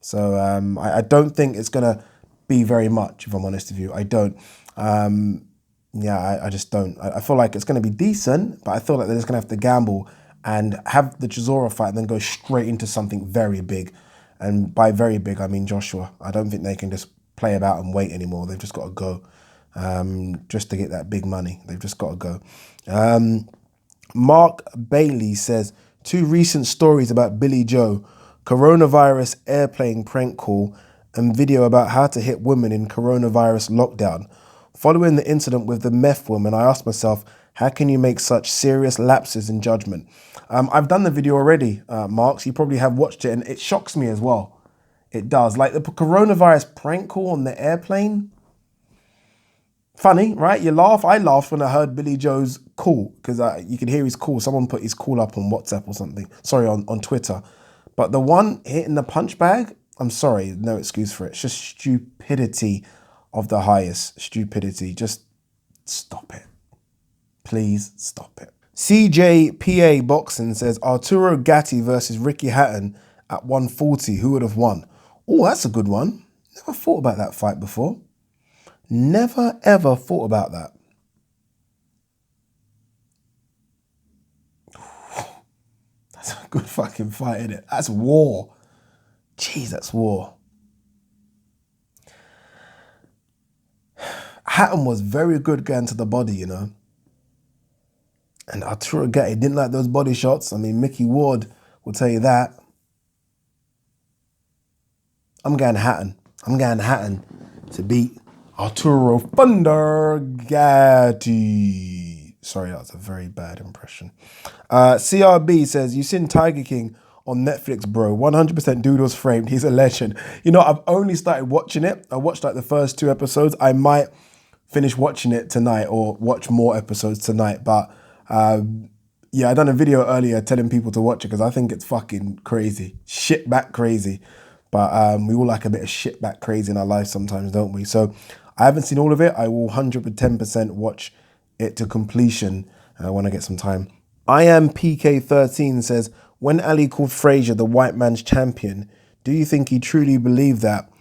So I don't think it's going to be very much, if I'm honest with you. I don't. Yeah, I just don't. I feel like it's going to be decent, but I feel like they're just going to have to gamble and have the Chisora fight and then go straight into something very big. And by very big, I mean Joshua. I don't think they can just play about and wait anymore. They've just got to go just to get that big money. They've just got to go. Mark Bailey says, 2 recent stories about Billy Joe, coronavirus airplane prank call, and video about how to hit women in coronavirus lockdown. Following the incident with the meth woman, I asked myself, how can you make such serious lapses in judgment? I've done the video already, Mark, so you probably have watched it, and it shocks me as well. It does. Like the coronavirus prank call on the airplane. Funny, right? You laugh. I laughed when I heard Billy Joe's call because you could hear his call. Someone put his call up on WhatsApp or something. Sorry, on Twitter. But the one hitting the punch bag, I'm sorry, no excuse for it. It's just stupidity of the highest. Stupidity. Just stop it. Please stop it. CJPA Boxing says, Arturo Gatti versus Ricky Hatton at 140. Who would have won? Oh, that's a good one. Never thought about that fight before. Never, ever thought about that. That's a good fucking fight, isn't it? That's war. Jeez, that's war. Hatton was very good going to the body, you know. And Arturo Gatti didn't like those body shots. I mean, Mickey Ward will tell you that. I'm going Hatton. I'm going Hatton to beat Arturo Thunder Gatti. Sorry, that was a very bad impression. CRB says, you seen Tiger King on Netflix, bro. 100% dude was framed. He's a legend. You know, I've only started watching it. I watched like the first 2 episodes. I might finish watching it tonight or watch more episodes tonight. But yeah, I done a video earlier telling people to watch it because I think it's fucking crazy. Shit back crazy. But we all like a bit of shit back crazy in our lives sometimes, don't we? So I haven't seen all of it. I will 110% watch it to completion when I get some time. I am PK13 says, when Ali called Frazier the white man's champion, do you think he truly believed that?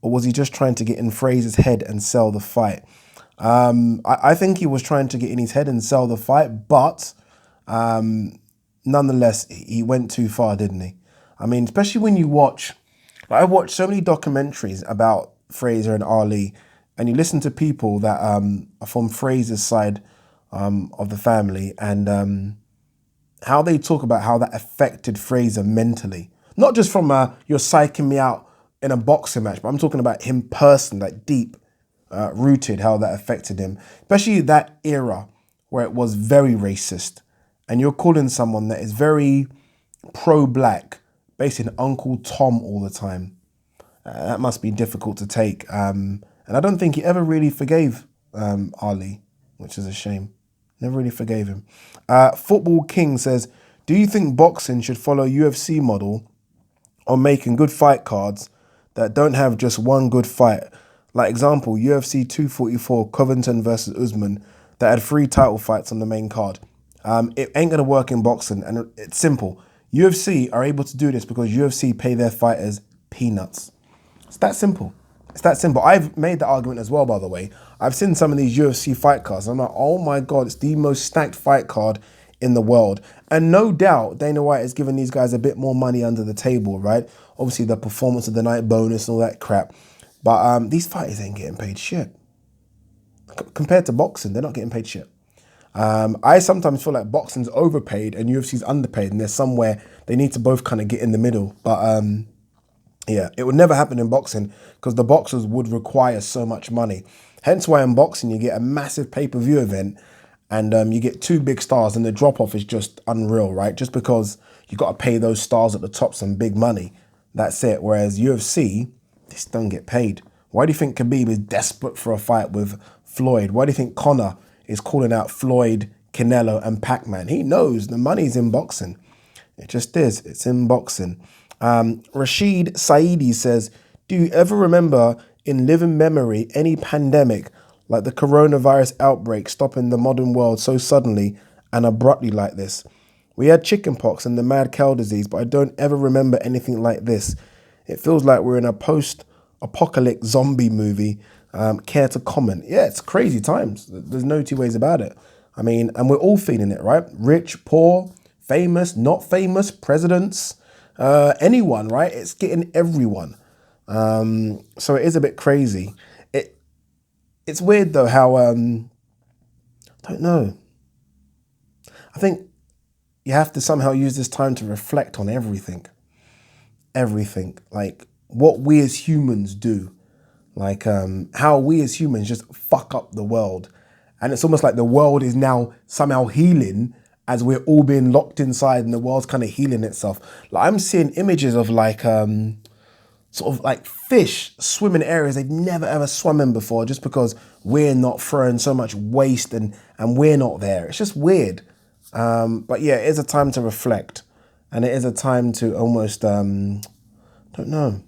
Or was he just trying to get in Frazier's head and sell the fight? I think he was trying to get in his head and sell the fight, but nonetheless, he went too far, didn't he? I mean, especially when you watch, I watched so many documentaries about Frazier and Ali, and you listen to people that are from Frazier's side of the family, and how they talk about how that affected Frazier mentally. Not just from you're psyching me out in a boxing match, but I'm talking about him personally, like deep rooted, how that affected him. Especially that era where it was very racist, and you're calling someone that is very pro-black, based in Uncle Tom all the time. That must be difficult to take. And I don't think he ever really forgave Ali, which is a shame. Never really forgave him. Football King says, do you think boxing should follow UFC model on making good fight cards that don't have just one good fight? Like example, UFC 244 Covington versus Usman that had 3 title fights on the main card. It ain't gonna work in boxing, and it's simple. UFC are able to do this because UFC pay their fighters peanuts. It's that simple. It's that simple. I've made the argument as well, by the way. I've seen some of these UFC fight cards. I'm like, oh my God, it's the most stacked fight card in the world. And no doubt Dana White has given these guys a bit more money under the table, right? Obviously the performance of the night bonus and all that crap. But these fighters ain't getting paid shit. Compared to boxing, they're not getting paid shit. I sometimes feel like boxing's overpaid and UFC's underpaid, and there's somewhere they need to both kind of get in the middle. But yeah, it would never happen in boxing because the boxers would require so much money. Hence why in boxing you get a massive pay-per-view event and you get 2 big stars and the drop-off is just unreal, right? Just because you got to pay those stars at the top some big money. That's it. Whereas UFC, they just don't get paid. Why do you think Khabib is desperate for a fight with Floyd? Why do you think Conor is calling out Floyd, Canelo and Pac-Man? He knows the money's in boxing. It just is. It's in boxing. Rashid Saidi says, do you ever remember in living memory any pandemic like the coronavirus outbreak stopping the modern world so suddenly and abruptly like this? We had chickenpox and the mad cow disease, but I don't ever remember anything like this. It feels like we're in a post-apocalyptic zombie movie. Care to comment? Yeah, it's crazy times. There's no 2 ways about it. I mean, and we're all feeling it, right? Rich, poor, famous, not famous, presidents, anyone, right? It's getting everyone. So it is a bit crazy. It's weird though how, I don't know. I think you have to somehow use this time to reflect on everything. Everything. Like what we as humans do. Like how we as humans just fuck up the world. And it's almost like the world is now somehow healing as we're all being locked inside and the world's kind of healing itself. Like I'm seeing images of like sort of like fish swim in areas they've never ever swum in before just because we're not throwing so much waste and we're not there. It's just weird. But yeah, it is a time to reflect and it is a time to almost, don't know.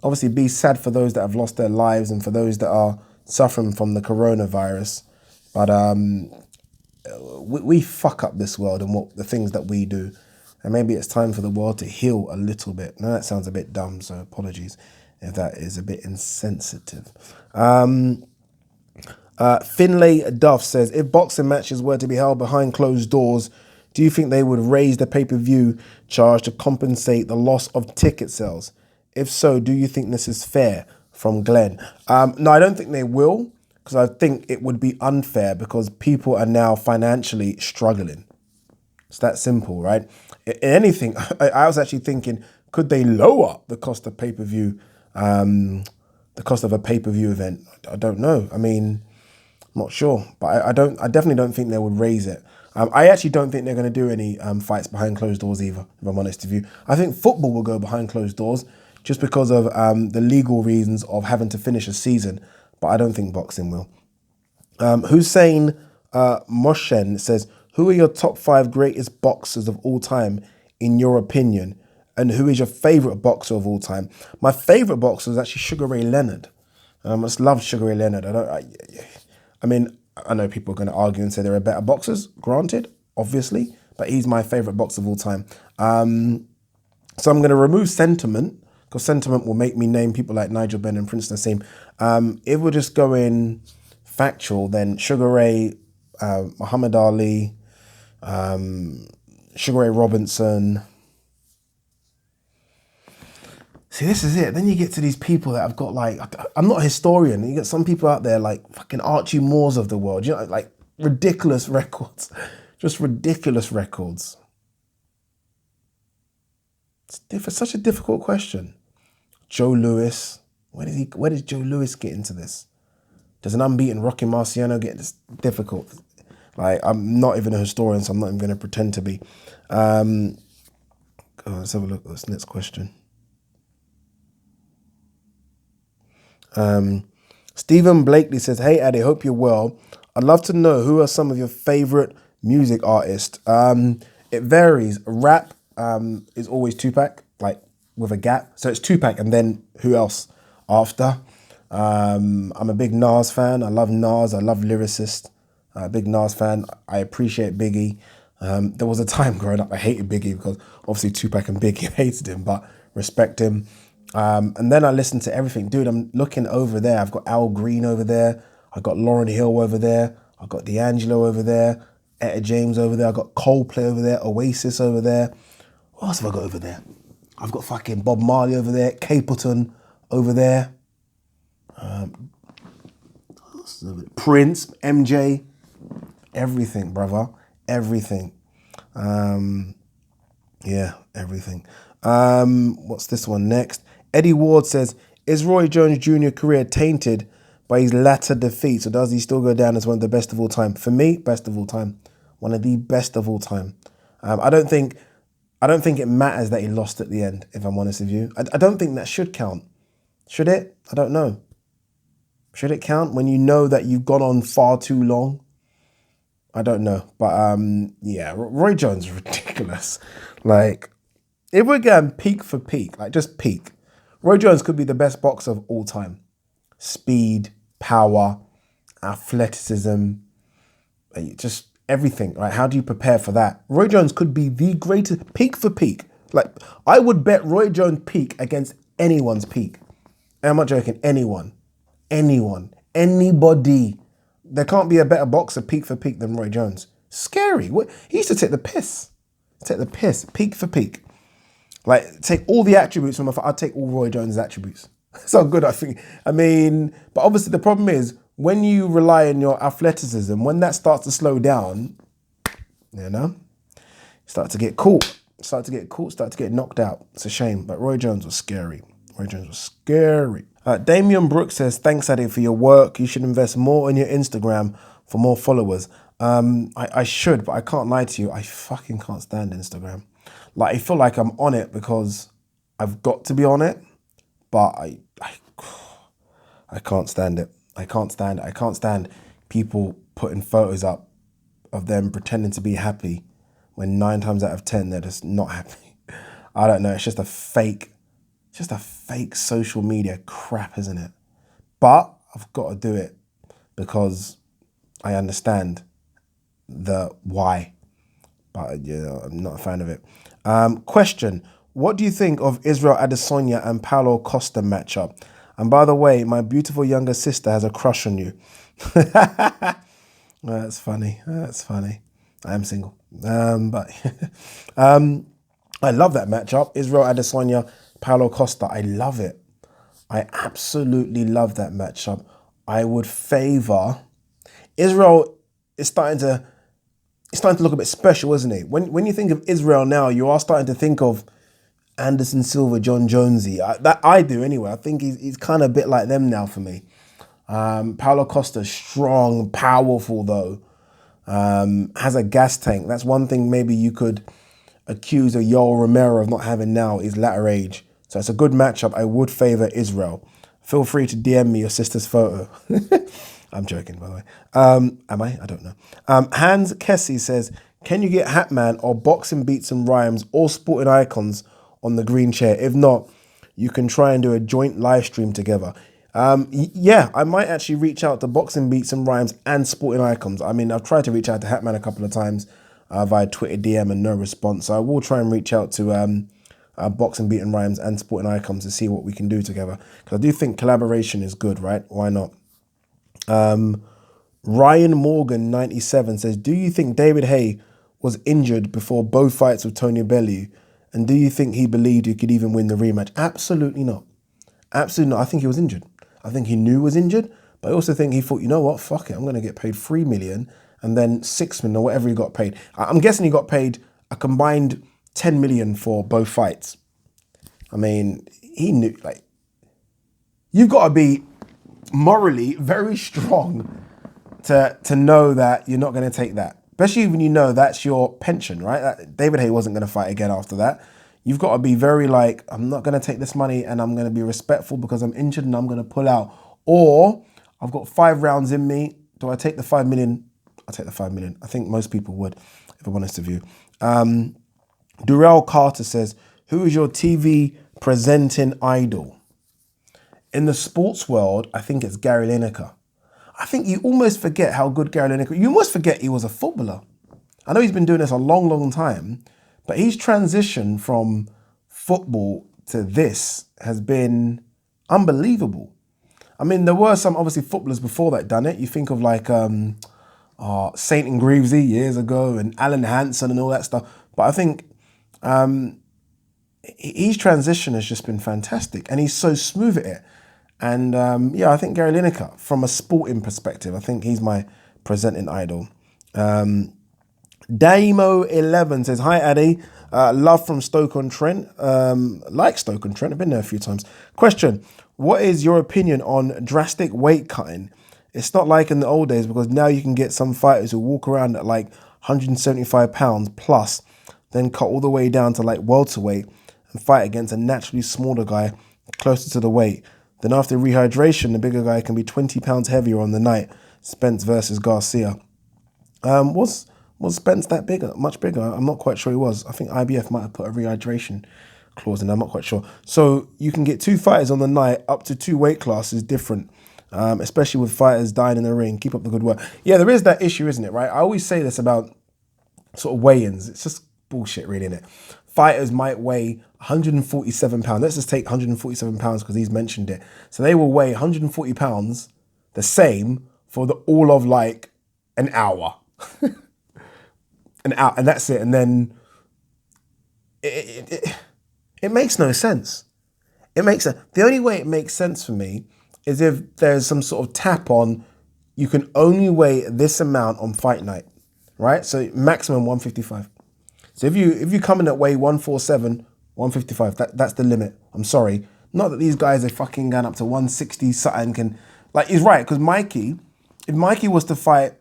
Obviously be sad for those that have lost their lives and for those that are suffering from the coronavirus. But we fuck up this world and what the things that we do. And maybe it's time for the world to heal a little bit. Now that sounds a bit dumb, so apologies if that is a bit insensitive. Finlay Duff says, if boxing matches were to be held behind closed doors, do you think they would raise the pay-per-view charge to compensate the loss of ticket sales? If so, do you think this is fair? From Glenn. No, I don't think they will, because I think it would be unfair because people are now financially struggling. It's that simple, right? Anything, I was actually thinking, could they lower the cost of pay-per-view, the cost of a pay-per-view event? I don't know. I mean, I'm not sure, but I definitely don't think they would raise it. I actually don't think they're going to do any fights behind closed doors either, if I'm honest with you. I think football will go behind closed doors just because of the legal reasons of having to finish a season, but I don't think boxing will. Hussein Moshen says, who are your top 5 greatest boxers of all time, in your opinion? And who is your favourite boxer of all time? My favourite boxer is actually Sugar Ray Leonard. I just love Sugar Ray Leonard. I mean, I know people are going to argue and say there are better boxers, granted, obviously, but he's my favourite boxer of all time. So I'm going to remove sentiment, because sentiment will make me name people like Nigel Benn and Prince Nassim. If we're just going factual, then Sugar Ray, Muhammad Ali, Sugar Ray Robinson. See, this is it. Then you get to these people that have got like, I'm not a historian. You get some people out there like fucking Archie Moores of the world, you know, like ridiculous records, just ridiculous records. It's such a difficult question. Joe Louis, where does Joe Louis get into this? Does an unbeaten Rocky Marciano get this? Difficult? Like, I'm not even a historian, so I'm not even going to pretend to be. Let's have a look at this next question. Stephen Blakely says, hey, Addy, hope you're well. I'd love to know who are some of your favorite music artists. It varies. Rap is always Tupac, like with a gap. So it's Tupac and then who else after? I'm a big Nas fan. I love Nas. I love lyricist. Big Nas fan. I appreciate Biggie. There was a time growing up I hated Biggie because obviously Tupac and Biggie hated him, but respect him. And then I listened to everything. Dude, I'm looking over there. I've got Al Green over there. I've got Lauryn Hill over there. I've got D'Angelo over there. Etta James over there. I've got Coldplay over there. Oasis over there. What else have I got over there? I've got fucking Bob Marley over there. Capleton over there. Prince, MJ. Everything, brother. Everything. Yeah, everything. What's this one next? Eddie Ward says, is Roy Jones Jr. career tainted by his latter defeats, or does he still go down as one of the best of all time? For me, best of all time. One of the best of all time. I don't think it matters that he lost at the end, if I'm honest with you. I don't think that should count. Should it? I don't know. Should it count when you know that you've gone on far too long? I don't know. But yeah, Roy Jones is ridiculous. Like, if we're going peak for peak, like just peak, Roy Jones could be the best boxer of all time. Speed, power, athleticism, just everything. Right? How do you prepare for that? Roy Jones could be the greatest peak for peak. Like, I would bet Roy Jones peak against anyone's peak. And I'm not joking. Anyone, anybody. There can't be a better boxer peak for peak than Roy Jones. Scary. He used to take the piss. Peak for peak. Like, take all the attributes from I'd take all Roy Jones' attributes. That's how good I think. I mean, but obviously the problem is when you rely on your athleticism, when that starts to slow down, you know, start to get caught, start to get knocked out. It's a shame, but Roy Jones was scary. Damian Brooks says, thanks, Ade, for your work. You should invest more in your Instagram for more followers. I should, but I can't lie to you. I fucking can't stand Instagram. Like, I feel like I'm on it because I've got to be on it, but I can't stand it. I can't stand people putting photos up of them pretending to be happy when 9 times out of 10 they're just not happy. I don't know. It's just a fake social media crap, isn't it? But I've got to do it because I understand the why. But yeah, I'm not a fan of it. Question: what do you think of Israel Adesanya and Paulo Costa matchup? And by the way, my beautiful younger sister has a crush on you. That's funny. I am single. But I love that matchup. Israel Adesanya, Paulo Costa. I love it. I absolutely love that matchup. I would favor Israel. Is starting to look a bit special, isn't it? When you think of Israel now, you are starting to think of Anderson Silva, John Jonesy. I do anyway. I think he's kind of a bit like them now for me. Paulo Costa, strong, powerful though. Has a gas tank. That's one thing maybe you could accuse a Yoel Romero of not having now, his latter age. So it's a good matchup. I would favor Israel. Feel free to DM me your sister's photo. I'm joking, by the way. Am I? I don't know. Hans Kessie says, can you get Hatman or Boxing Beats and Rhymes or Sporting Icons on the green chair? If not, you can try and do a joint live stream together. Yeah, I might actually reach out to Boxing Beats and Rhymes and Sporting Icons. I mean, I've tried to reach out to Hatman a couple of times via Twitter DM and no response. So I will try and reach out to Boxing Beat and Rhymes and Sporting Icons to see what we can do together. Because I do think collaboration is good, right? Why not? Ryan Morgan 97 says, do you think David Haye was injured before both fights with Tony Bellew? And do you think he believed he could even win the rematch? Absolutely not. Absolutely not. I think he was injured. I think he knew he was injured, but I also think he thought, you know what, fuck it, I'm going to get paid 3 million and then 6 million or whatever he got paid. I'm guessing he got paid a combined 10 million for both fights. I mean, he knew, like, you've got to be morally very strong to know that you're not going to take that. Especially when you know that's your pension, right? David Haye wasn't going to fight again after that. You've got to be very like, I'm not going to take this money and I'm going to be respectful because I'm injured and I'm going to pull out. Or I've got 5 rounds in me. Do I take the 5 million? I'll take the 5 million. I think most people would, if I'm honest with you. Durrell Carter says, who is your TV presenting idol? In the sports world, I think it's Gary Lineker. I think you almost forget how good Gary Lineker, you almost forget he was a footballer. I know he's been doing this a long, long time, but his transition from football to this has been unbelievable. I mean, there were some obviously footballers before that done it. You think of like Saint and Greavesy years ago and Alan Hansen and all that stuff. But I think his transition has just been fantastic and he's so smooth at it. And yeah, I think Gary Lineker, from a sporting perspective, I think he's my presenting idol. Damo11 says, hi, Addy. Love from Stoke-on-Trent. Like Stoke-on-Trent. I've been there a few times. Question, what is your opinion on drastic weight cutting? It's not like in the old days because now you can get some fighters who walk around at like 175 pounds plus, then cut all the way down to like welterweight and fight against a naturally smaller guy closer to the weight. Then after rehydration, the bigger guy can be 20 pounds heavier on the night. Spence versus Garcia. Was Spence that bigger? Much bigger? I'm not quite sure he was. I think IBF might have put a rehydration clause in. I'm not quite sure. So you can get two fighters on the night, up to two weight classes different, especially with fighters dying in the ring. Keep up the good work. Yeah, there is that issue, isn't it, right? I always say this about sort of weigh-ins. It's just bullshit, really, isn't it? Fighters might weigh 147 pounds. Let's just take 147 pounds because he's mentioned it. So they will weigh 140 pounds, the same, for the all of like an hour. An hour, and that's it. And then it makes no sense. It makes sense. The only way it makes sense for me is if there's some sort of tap on, you can only weigh this amount on fight night, right? So maximum 155. So if you come in at weigh 147, 155, that's the limit. I'm sorry. Not that these guys are fucking going up to 160 something can, like, he's right, because if Mikey was to fight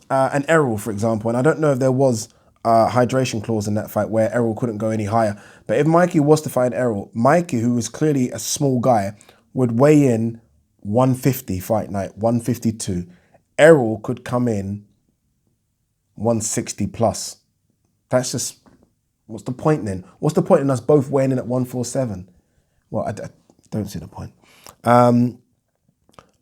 an Errol, for example, and I don't know if there was a hydration clause in that fight where Errol couldn't go any higher, but if Mikey was to fight an Errol, Mikey, who was clearly a small guy, would weigh in 150 fight night, 152. Errol could come in 160 plus. That's just, what's the point then? What's the point in us both weighing in at 147? Well, I don't see the point.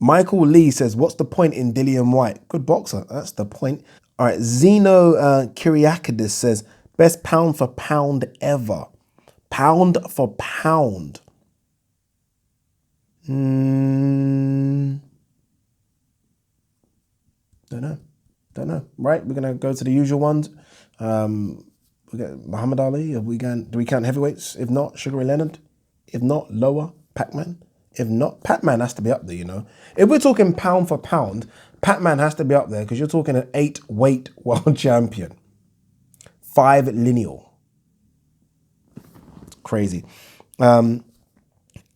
Michael Lee says, what's the point in Dillian White? Good boxer. That's the point. All right. Zeno Kyriakidis says, best pound for pound ever. Pound for pound. Don't know. Right. We're going to go to the usual ones. We got Muhammad Ali. Do we count heavyweights? If not, Sugar Ray Leonard. If not, lower, Pac-Man. If not, Pac-Man has to be up there, you know. If we're talking pound for pound, Pac-Man has to be up there because you're talking an 8-weight world champion. 5 lineal. Crazy.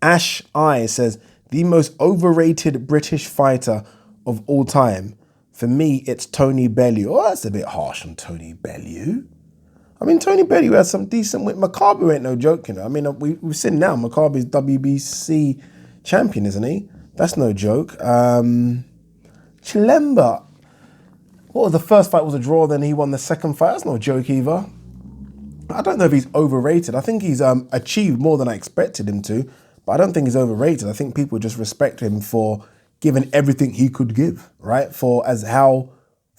Ash I says, the most overrated British fighter of all time. For me, it's Tony Bellew. Oh, that's a bit harsh on Tony Bellew. I mean, Tony Bellew has some decent wit. Makabu ain't no joke, you know. I mean, we've seen now Makabu's WBC champion, isn't he? That's no joke. Chilemba, what was the first fight was a draw, then he won the second fight. That's no joke either. I don't know if he's overrated. I think he's achieved more than I expected him to, but I don't think he's overrated. I think people just respect him for giving everything he could give, right? For as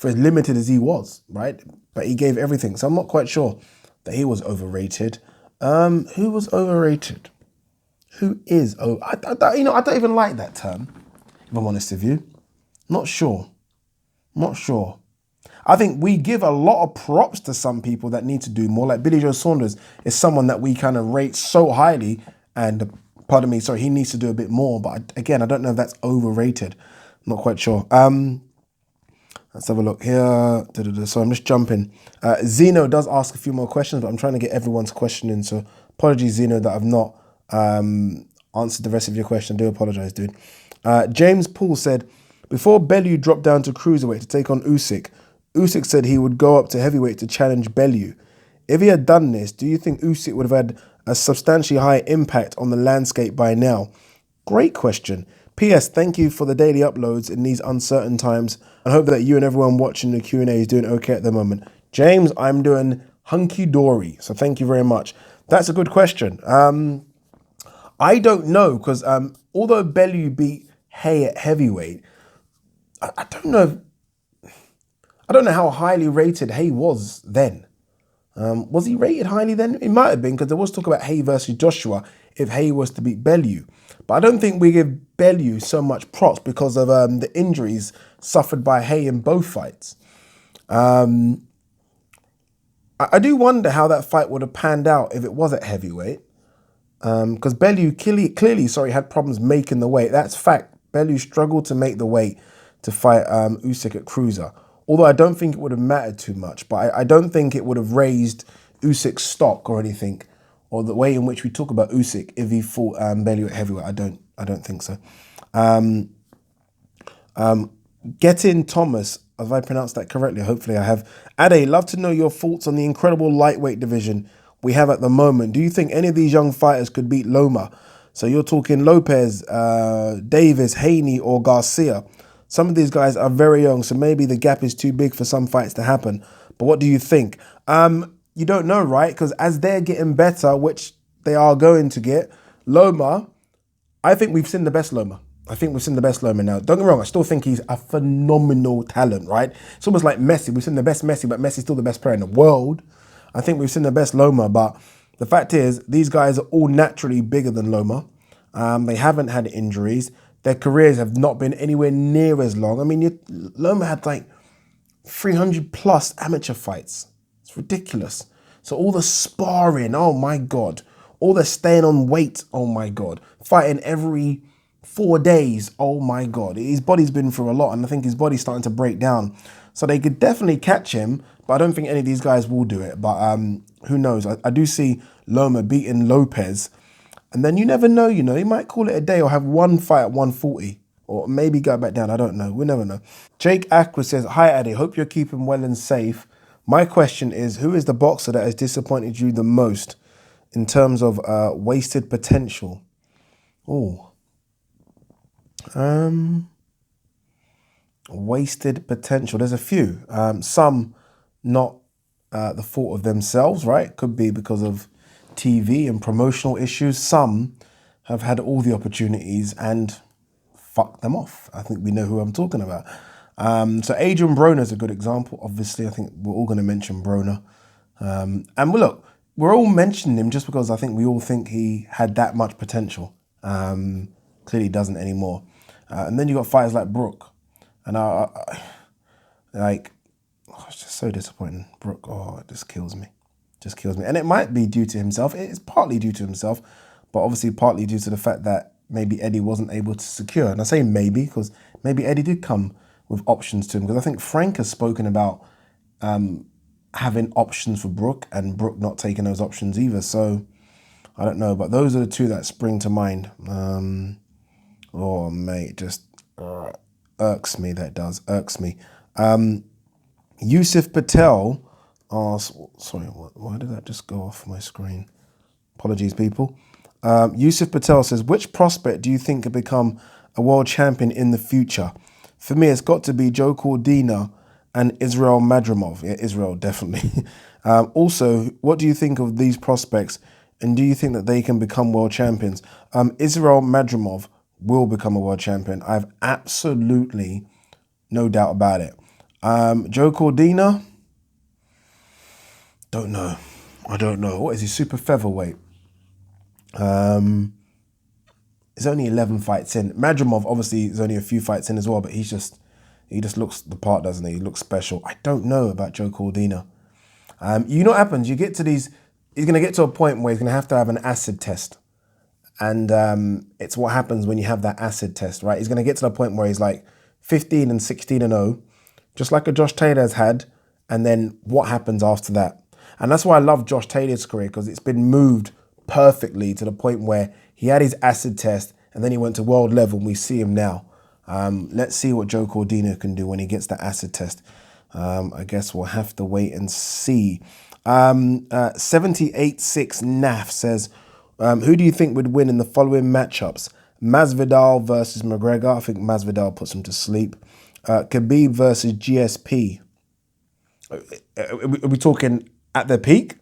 limited as he was, right? But he gave everything. So I'm not quite sure that he was overrated. Who was overrated? Who is over? I don't even like that term, if I'm honest with you. Not sure. I think we give a lot of props to some people that need to do more. Like Billy Joe Saunders is someone that we kind of rate so highly, and he needs to do a bit more. But again, I don't know if that's overrated. I'm not quite sure. Let's have a look here. So I'm just jumping. Zeno does ask a few more questions, but I'm trying to get everyone's question in. So apologies, Zeno, that I've not answered the rest of your question. I do apologize, dude. James Poole said, before Bellew dropped down to cruiserweight to take on Usyk, Usyk said he would go up to heavyweight to challenge Bellew. If he had done this, do you think Usyk would have had a substantially higher impact on the landscape by now? Great question. P.S. Thank you for the daily uploads in these uncertain times, and hope that you and everyone watching the Q&A is doing okay at the moment. James, I'm doing hunky-dory, so thank you very much. That's a good question. I don't know, because although Bellew beat Hay at heavyweight, I don't know how highly rated Hay was then. Was he rated highly then? It might have been, because there was talk about Hay versus Joshua if Hay was to beat Bellew. But I don't think we give Bellew so much props because of the injuries suffered by Hay in both fights. I do wonder how that fight would have panned out if it was at heavyweight. Because Bellew clearly had problems making the weight. That's fact. Bellew struggled to make the weight to fight Usyk at cruiser. Although I don't think it would have mattered too much. But I don't think it would have raised Usyk's stock or anything, or the way in which we talk about Usyk if he fought Bellew at heavyweight. I don't think so. Getting Thomas, have I pronounced that correctly? Hopefully I have. Ade, love to know your thoughts on the incredible lightweight division we have at the moment. Do you think any of these young fighters could beat Loma? So you're talking Lopez, Davis, Haney, or Garcia. Some of these guys are very young, so maybe the gap is too big for some fights to happen. But what do you think? You don't know, right? Because as they're getting better, which they are going to get, Loma, I think we've seen the best Loma. I think we've seen the best Loma now. Don't get me wrong, I still think he's a phenomenal talent, right? It's almost like Messi. We've seen the best Messi, but Messi's still the best player in the world. I think we've seen the best Loma, but the fact is, these guys are all naturally bigger than Loma. They haven't had injuries. Their careers have not been anywhere near as long. I mean, Loma had like 300 plus amateur fights. It's ridiculous. So all the sparring, oh my God. All the staying on weight, oh my God. Fighting every 4 days, oh my God. His body's been through a lot, and I think his body's starting to break down. So they could definitely catch him, but I don't think any of these guys will do it. But who knows? I do see Loma beating Lopez, and then you never know, he might call it a day or have one fight at 140, or maybe go back down. I don't know. We'll never know. Jake Aqua says, hi, Addy. Hope you're keeping well and safe. My question is, who is the boxer that has disappointed you the most in terms of wasted potential? Oh, wasted potential. There's a few. Some not the fault of themselves, right? Could be because of TV and promotional issues. Some have had all the opportunities and fucked them off. I think we know who I'm talking about. So Adrian Broner is a good example. Obviously, I think we're all going to mention Broner. And look, we're all mentioning him just because I think we all think he had that much potential. Clearly doesn't anymore. And then you got fighters like Brook. And it's just so disappointing. Brook, it just kills me. Just kills me. And it might be due to himself. It's partly due to himself, but obviously partly due to the fact that maybe Eddie wasn't able to secure. And I say maybe because maybe Eddie did come with options to him, because I think Frank has spoken about having options for Brook and Brook not taking those options either. So I don't know, but those are the two that spring to mind. Oh, mate, just irks me, that does. Irks me. Yusuf Patel asks, sorry, why did that just go off my screen? Apologies, people. Yusuf Patel says, which prospect do you think could become a world champion in the future? For me, it's got to be Joe Cordina and Israel Madrimov. Yeah, Israel, definitely. Also, what do you think of these prospects, and do you think that they can become world champions? Israel Madrimov will become a world champion. I have absolutely no doubt about it. Joe Cordina, don't know. I don't know. What is he, super featherweight? He's only 11 fights in. Madrimov obviously is only a few fights in as well, but he just looks the part, doesn't he? He looks special. I don't know about Joe Cordina. You know what happens? You get to these, he's going to get to a point where he's going to have an acid test. And it's what happens when you have that acid test, right? He's going to get to the point where he's like 15 and 16 and 0, just like a Josh Taylor has had. And then what happens after that? And that's why I love Josh Taylor's career, because it's been moved perfectly to the point where he had his acid test and then he went to world level, and we see him now. Let's see what Joe Cordina can do when he gets the acid test. I guess we'll have to wait and see. 78.6 NAF says, who do you think would win in the following matchups? Masvidal versus McGregor. I think Masvidal puts him to sleep. Khabib versus GSP. Are we talking at their peak?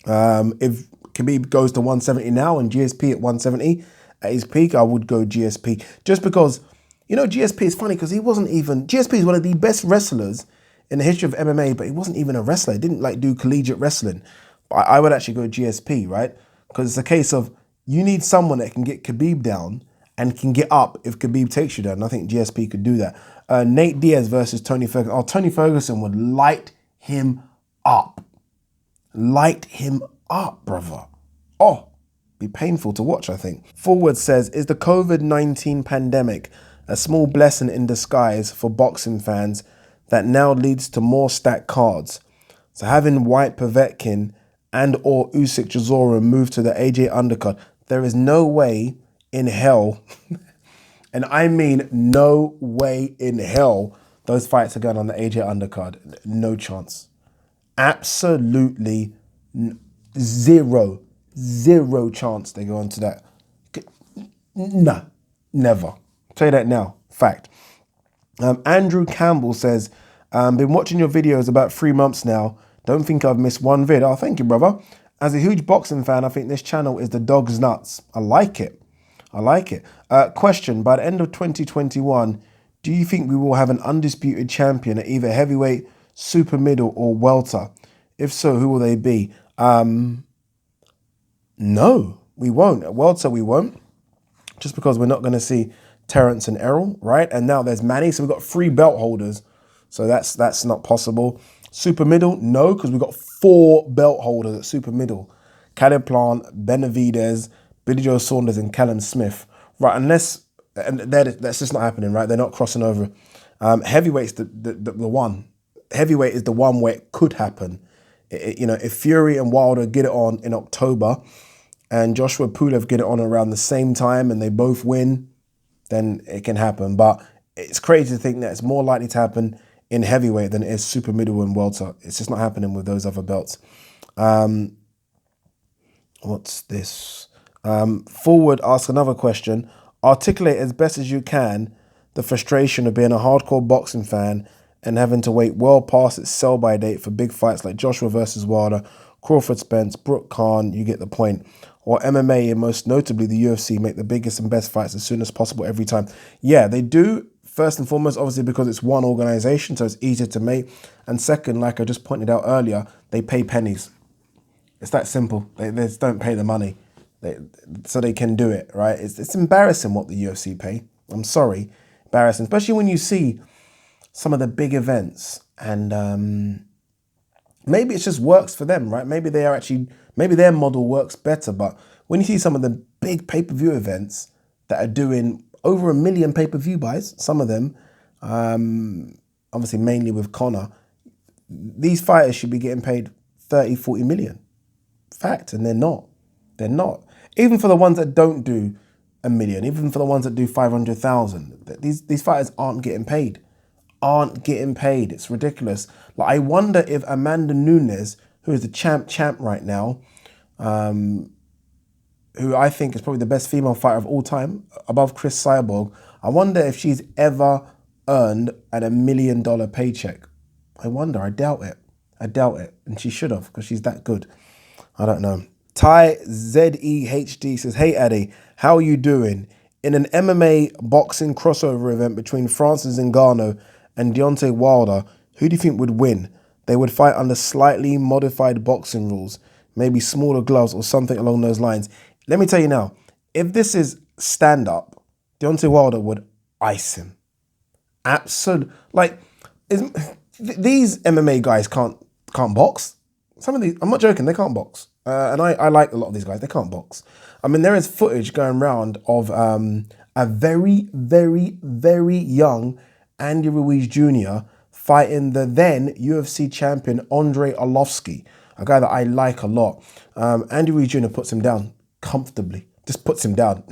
If Khabib goes to 170 now and GSP at 170 at his peak, I would go GSP. Just because, GSP is funny because GSP is one of the best wrestlers in the history of MMA, but he wasn't even a wrestler. He didn't do collegiate wrestling. But I would actually go GSP, right? Because it's a case of you need someone that can get Khabib down and can get up if Khabib takes you down. And I think GSP could do that. Nate Diaz versus Tony Ferguson. Oh, Tony Ferguson would light him up. Light him up, brother. Oh, be painful to watch, I think. Forward says, is the COVID-19 pandemic a small blessing in disguise for boxing fans that now leads to more stacked cards? So having White Povetkin and or Usyk Chisora move to the AJ undercard, there is no way in hell, and I mean no way in hell, those fights are going on the AJ undercard. No chance. Absolutely zero chance they go into that. No, never. Tell you that now. Fact. Andrew Campbell says, been watching your videos about 3 months now. Don't think I've missed one vid. Oh, thank you, brother. As a huge boxing fan, I think this channel is the dog's nuts. I like it. Question, by the end of 2021, do you think we will have an undisputed champion at either heavyweight, super middle, or welter? If so, who will they be? No, we won't. At welter, we won't. Just because we're not going to see Terrence and Errol, right? And now there's Manny, so we've got 3 belt holders. So that's not possible. Super middle, no, because we've got 4 belt holders at super middle. Caleb Plant, Benavidez, Billy Joe Saunders, and Callum Smith. Right, that's just not happening, right? They're not crossing over. Heavyweight's the one. Heavyweight is the one where it could happen. If Fury and Wilder get it on in October and Joshua Pulev get it on around the same time and they both win, then it can happen. But it's crazy to think that it's more likely to happen in heavyweight than it is super middle and welter. It's just not happening with those other belts. What's this? Forward asks another question. Articulate as best as you can the frustration of being a hardcore boxing fan and having to wait well past its sell-by date for big fights like Joshua versus Wilder, Crawford Spence, Brooke Khan, you get the point. Or MMA, and most notably the UFC, make the biggest and best fights as soon as possible every time. Yeah, they do, first and foremost, obviously because it's one organization, so it's easier to make. And second, like I just pointed out earlier, they pay pennies. It's that simple. They just don't pay the money. So they can do it, right? It's embarrassing what the UFC pay. I'm sorry, embarrassing. Especially when you see some of the big events and maybe it just works for them, right? Maybe their model works better. But when you see some of the big pay-per-view events that are doing over 1 million pay-per-view buys, some of them, obviously mainly with Conor, these fighters should be getting paid 30, 40 million. Fact, and they're not. They're not. Even for the ones that don't do 1 million, even for the ones that do 500,000, these fighters aren't getting paid. It's ridiculous. Like, I wonder if Amanda Nunes, who is the champ right now, who I think is probably the best female fighter of all time, above Chris Cyborg, I wonder if she's ever earned an $1 million paycheck. I wonder. I doubt it. And she should have, because she's that good. I don't know. Ty ZEHD says, hey, Addy, how are you doing? In an MMA boxing crossover event between Francis Ngannou and Deontay Wilder, who do you think would win? They would fight under slightly modified boxing rules, maybe smaller gloves or something along those lines. Let me tell you now, if this is stand-up, Deontay Wilder would ice him. Absolutely. Like, these MMA guys can't box. Some of these, I'm not joking, they can't box. And I like a lot of these guys, they can't box. I mean, there is footage going around of a very, very, very young Andy Ruiz Jr. fighting the then UFC champion Andre Arlovski, a guy that I like a lot. Andy Ruiz Jr. puts him down comfortably, just puts him down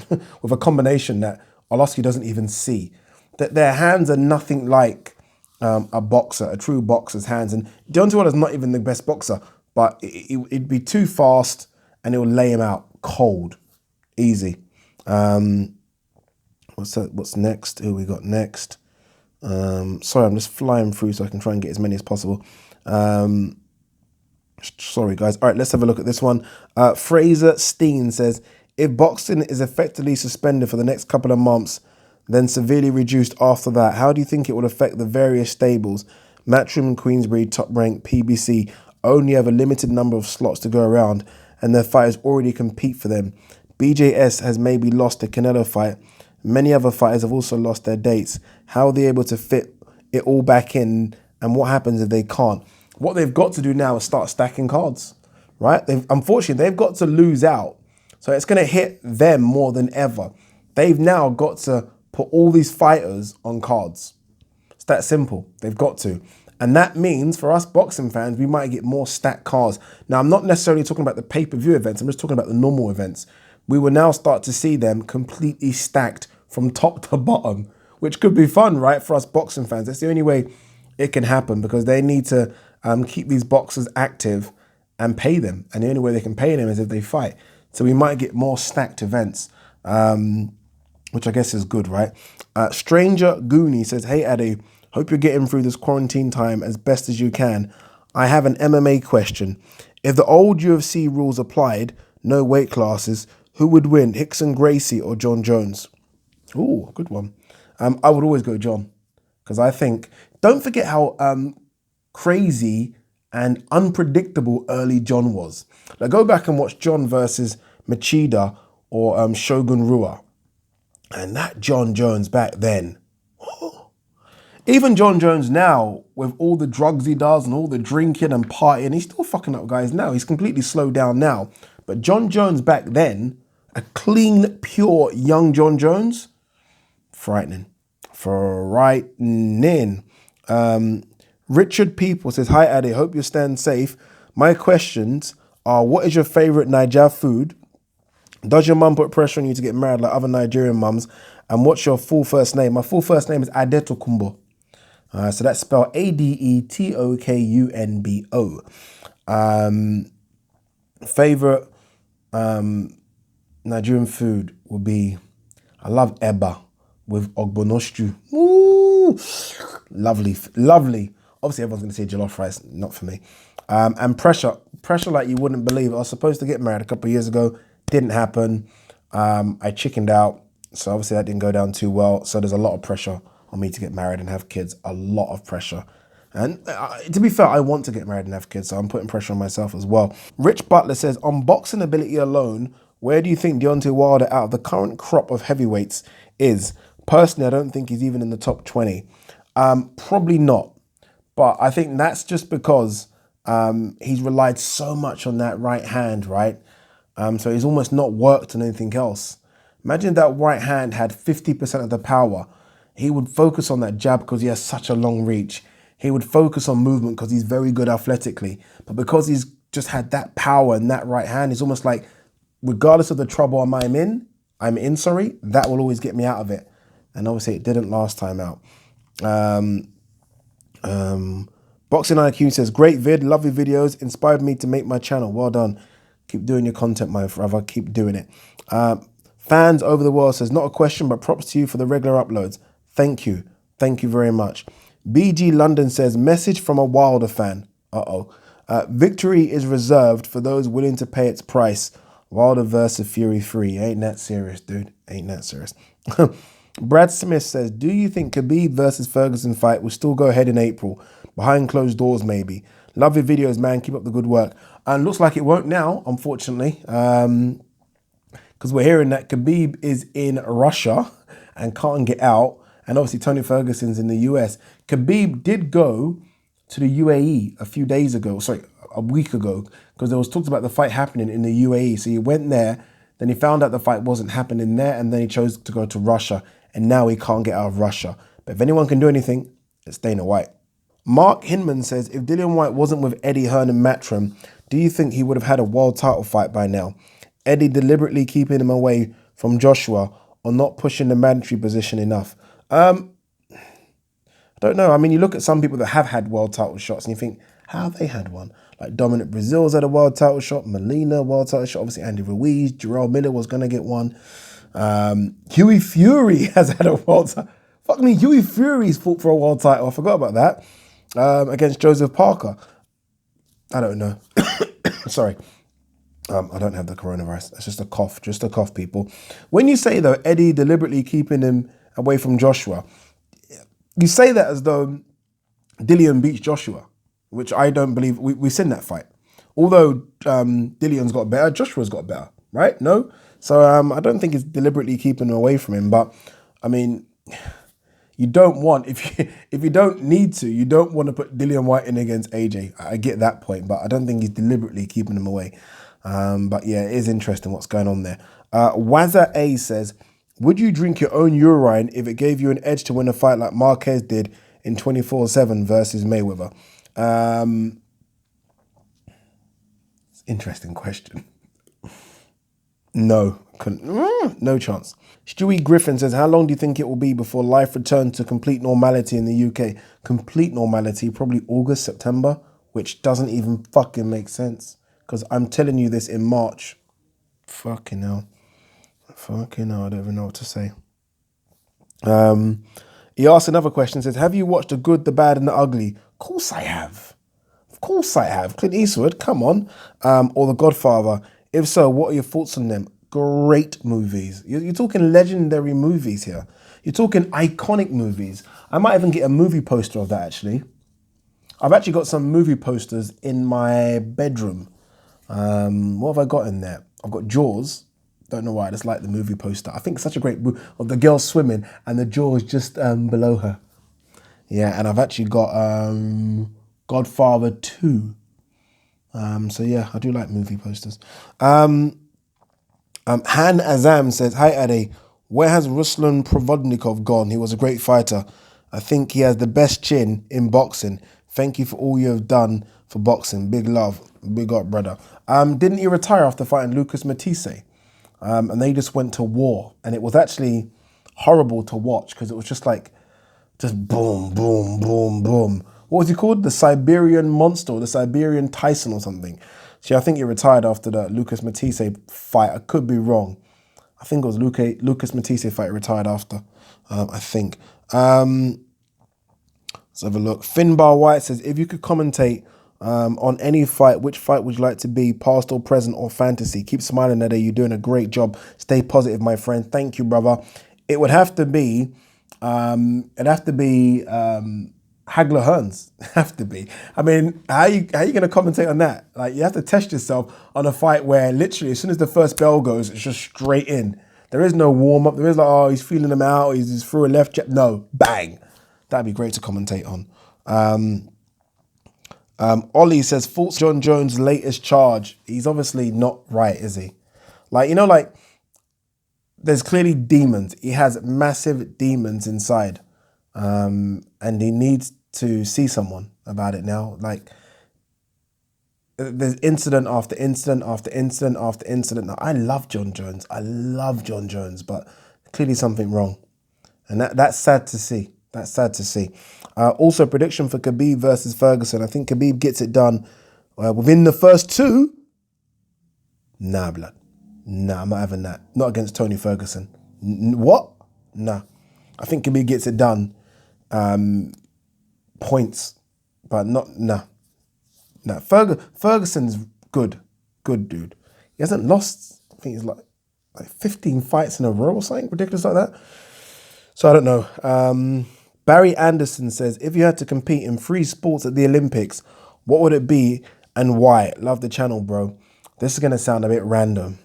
with a combination that Arlovski doesn't even see. That their hands are nothing like a true boxer's hands. And Deontay Wilder's not even the best boxer, but it'd be too fast and it will lay him out cold, easy. What's that? What's next? Who we got next? Sorry, I'm just flying through so I can try and get as many as possible. Sorry, guys. All right, let's have a look at this one. Fraser Steen says, if boxing is effectively suspended for the next couple of months, then severely reduced after that, how do you think it would affect the various stables? Matchroom, Queensberry, Top Rank, PBC only have a limited number of slots to go around, and their fighters already compete for them. BJS has maybe lost the Canelo fight. Many other fighters have also lost their dates. How are they able to fit it all back in, and what happens if they can't? What they've got to do now is start stacking cards, right? Unfortunately, they've got to lose out. So it's going to hit them more than ever. They've now got to put all these fighters on cards. It's that simple. They've got to. And that means for us boxing fans, we might get more stacked cards. Now, I'm not necessarily talking about the pay-per-view events. I'm just talking about the normal events. We will now start to see them completely stacked from top to bottom, which could be fun, right, for us boxing fans. That's the only way it can happen, because they need to keep these boxers active and pay them. And the only way they can pay them is if they fight. So we might get more stacked events, which I guess is good, right? Stranger Goonie says, hey, Addy, hope you're getting through this quarantine time as best as you can. I have an MMA question. If the old UFC rules applied, no weight classes, who would win, Hickson Gracie or John Jones? Ooh, good one. I would always go John, because I think, don't forget how crazy and unpredictable early John was. Like, go back and watch John versus Machida or Shogun Rua. And that John Jones back then, even John Jones now, with all the drugs he does and all the drinking and partying, he's still fucking up guys now. He's completely slowed down now. But John Jones back then, a clean, pure, young John Jones, frightening. Frightening. Richard People says, hi, Addy, hope you're staying safe. My questions are, what is your favorite Niger food? Does your mum put pressure on you to get married like other Nigerian mums? And what's your full first name? My full first name is Adetokunbo. So that's spelled Adetokunbo. Favorite Nigerian food would be, I love eba with ogbono. Ooh, lovely, lovely. Obviously, everyone's going to say jollof rice, not for me. And pressure like you wouldn't believe. I was supposed to get married a couple of years ago. Didn't happen. I chickened out. So obviously that didn't go down too well. So there's a lot of pressure on me to get married and have kids. A lot of pressure. And to be fair, I want to get married and have kids. So I'm putting pressure on myself as well. Rich Butler says, on boxing ability alone, where do you think Deontay Wilder out of the current crop of heavyweights is? Personally, I don't think he's even in the top 20. Probably not. But I think that's just because he's relied so much on that right hand, right? So he's almost not worked on anything else. Imagine that right hand had 50% of the power. He would focus on that jab because he has such a long reach. He would focus on movement because he's very good athletically. But because he's just had that power in that right hand, it's almost like, regardless of the trouble I'm in, that will always get me out of it. And obviously it didn't last time out. Boxing IQ says, great vid, lovely videos, inspired me to make my channel. Well done. Keep doing your content, my brother. Keep doing it. Fans over the world says, not a question, but props to you for the regular uploads. Thank you. Thank you very much. BG London says, message from a Wilder fan. Victory is reserved for those willing to pay its price. Wilder versus Fury 3. Ain't that serious, dude? Ain't that serious? Brad Smith says, do you think Khabib versus Ferguson fight will still go ahead in April? Behind closed doors, maybe. Love your videos, man. Keep up the good work. And looks like it won't now, unfortunately. Because we're hearing that Khabib is in Russia and can't get out. And obviously Tony Ferguson's in the US. Khabib did go to the UAE a week ago, because there was talks about the fight happening in the UAE. So he went there, then he found out the fight wasn't happening there, and then he chose to go to Russia. And now he can't get out of Russia. But if anyone can do anything, it's Dana White. Mark Hinman says, if Dillian White wasn't with Eddie Hearn and Matchroom, do you think he would have had a world title fight by now? Eddie deliberately keeping him away from Joshua or not pushing the mandatory position enough? I don't know. I mean, you look at some people that have had world title shots and you think, how have they had one? Like Dominic Brazil's had a world title shot, Molina, world title shot, obviously Andy Ruiz, Jarrell Miller was going to get one. Huey Fury has had a world title. Fuck me, Huey Fury's fought for a world title. I forgot about that. Against Joseph Parker. I don't know. Sorry. I don't have the coronavirus. It's just a cough, people. When you say, though, Eddie deliberately keeping him away from Joshua, you say that as though Dillian beats Joshua, which I don't believe. We've seen that fight. Although Dillian's got better, Joshua's got better, right? No? So I don't think it's deliberately keeping him away from him. But, I mean, you don't want, if you don't need to, you don't want to put Dillian White in against AJ. I get that point, but I don't think he's deliberately keeping him away. But yeah, it is interesting what's going on there. Wazza A says, would you drink your own urine if it gave you an edge to win a fight like Marquez did in 24/7 versus Mayweather? Interesting question. No, no chance. Stewie Griffin says, how long do you think it will be before life returns to complete normality in the UK? Complete normality, probably August, September, which doesn't even fucking make sense. Because I'm telling you this in March. Fucking hell. I don't even know what to say. He asked another question, says, have you watched The Good, the Bad and the Ugly? Of course I have. Clint Eastwood, come on. Or The Godfather. If so, what are your thoughts on them? Great movies. You're talking legendary movies here. You're talking iconic movies. I might even get a movie poster of that, actually. I've actually got some movie posters in my bedroom. What have I got in there? I've got Jaws. Don't know why, I just like the movie poster. I think it's such a great movie of the girl swimming and the Jaws just below her. Yeah, and I've actually got Godfather 2. So yeah, I do like movie posters. Han Azam says, hi Ade, where has Ruslan Provodnikov gone? He was a great fighter. I think he has the best chin in boxing. Thank you for all you have done for boxing. Big love. Big up, brother. Didn't he retire after fighting Lucas Matisse? And they just went to war. And it was actually horrible to watch because it was just like, just boom, boom, boom, boom. What was he called? The Siberian Monster, or the Siberian Tyson or something. See, I think he retired after the Lucas Matisse fight. I could be wrong. I think it was Lucas Matisse fight he retired after, I think. Let's have a look. Finbar White says, if you could commentate on any fight, which fight would you like to be, past or present or fantasy? Keep smiling, Eddie. You're doing a great job. Stay positive, my friend. Thank you, brother. It would have to be, Hagler Hearns. Have to be. I mean, how are you going to commentate on that? Like, you have to test yourself on a fight where literally as soon as the first bell goes, it's just straight in. There is no warm up. There is like, oh, he's feeling him out. He's through a left jab. No, bang. That'd be great to commentate on. Ollie says, thoughts John Jones' latest charge. He's obviously not right, is he? Like, you know, like, there's clearly demons. He has massive demons inside. And he needs to see someone about it now. Like, there's incident after incident after incident after incident. Now, I love John Jones. But clearly something wrong. And that's sad to see. Also, prediction for Khabib versus Ferguson. I think Khabib gets it done within the first 2. Nah, blood. Nah, I'm not having that. Not against Tony Ferguson. What? Nah. I think Khabib gets it done. Points. But not, nah. Nah. Ferguson's good. Good dude. He hasn't lost, I think he's like 15 fights in a row or something ridiculous like that. So I don't know. Barry Anderson says, if you had to compete in 3 sports at the Olympics, what would it be and why? Love the channel, bro. This is going to sound a bit random.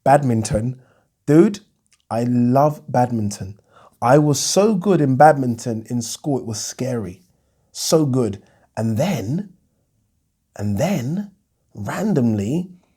Badminton. Dude, I love badminton. I was so good in badminton in school, it was scary. So good. And then, randomly,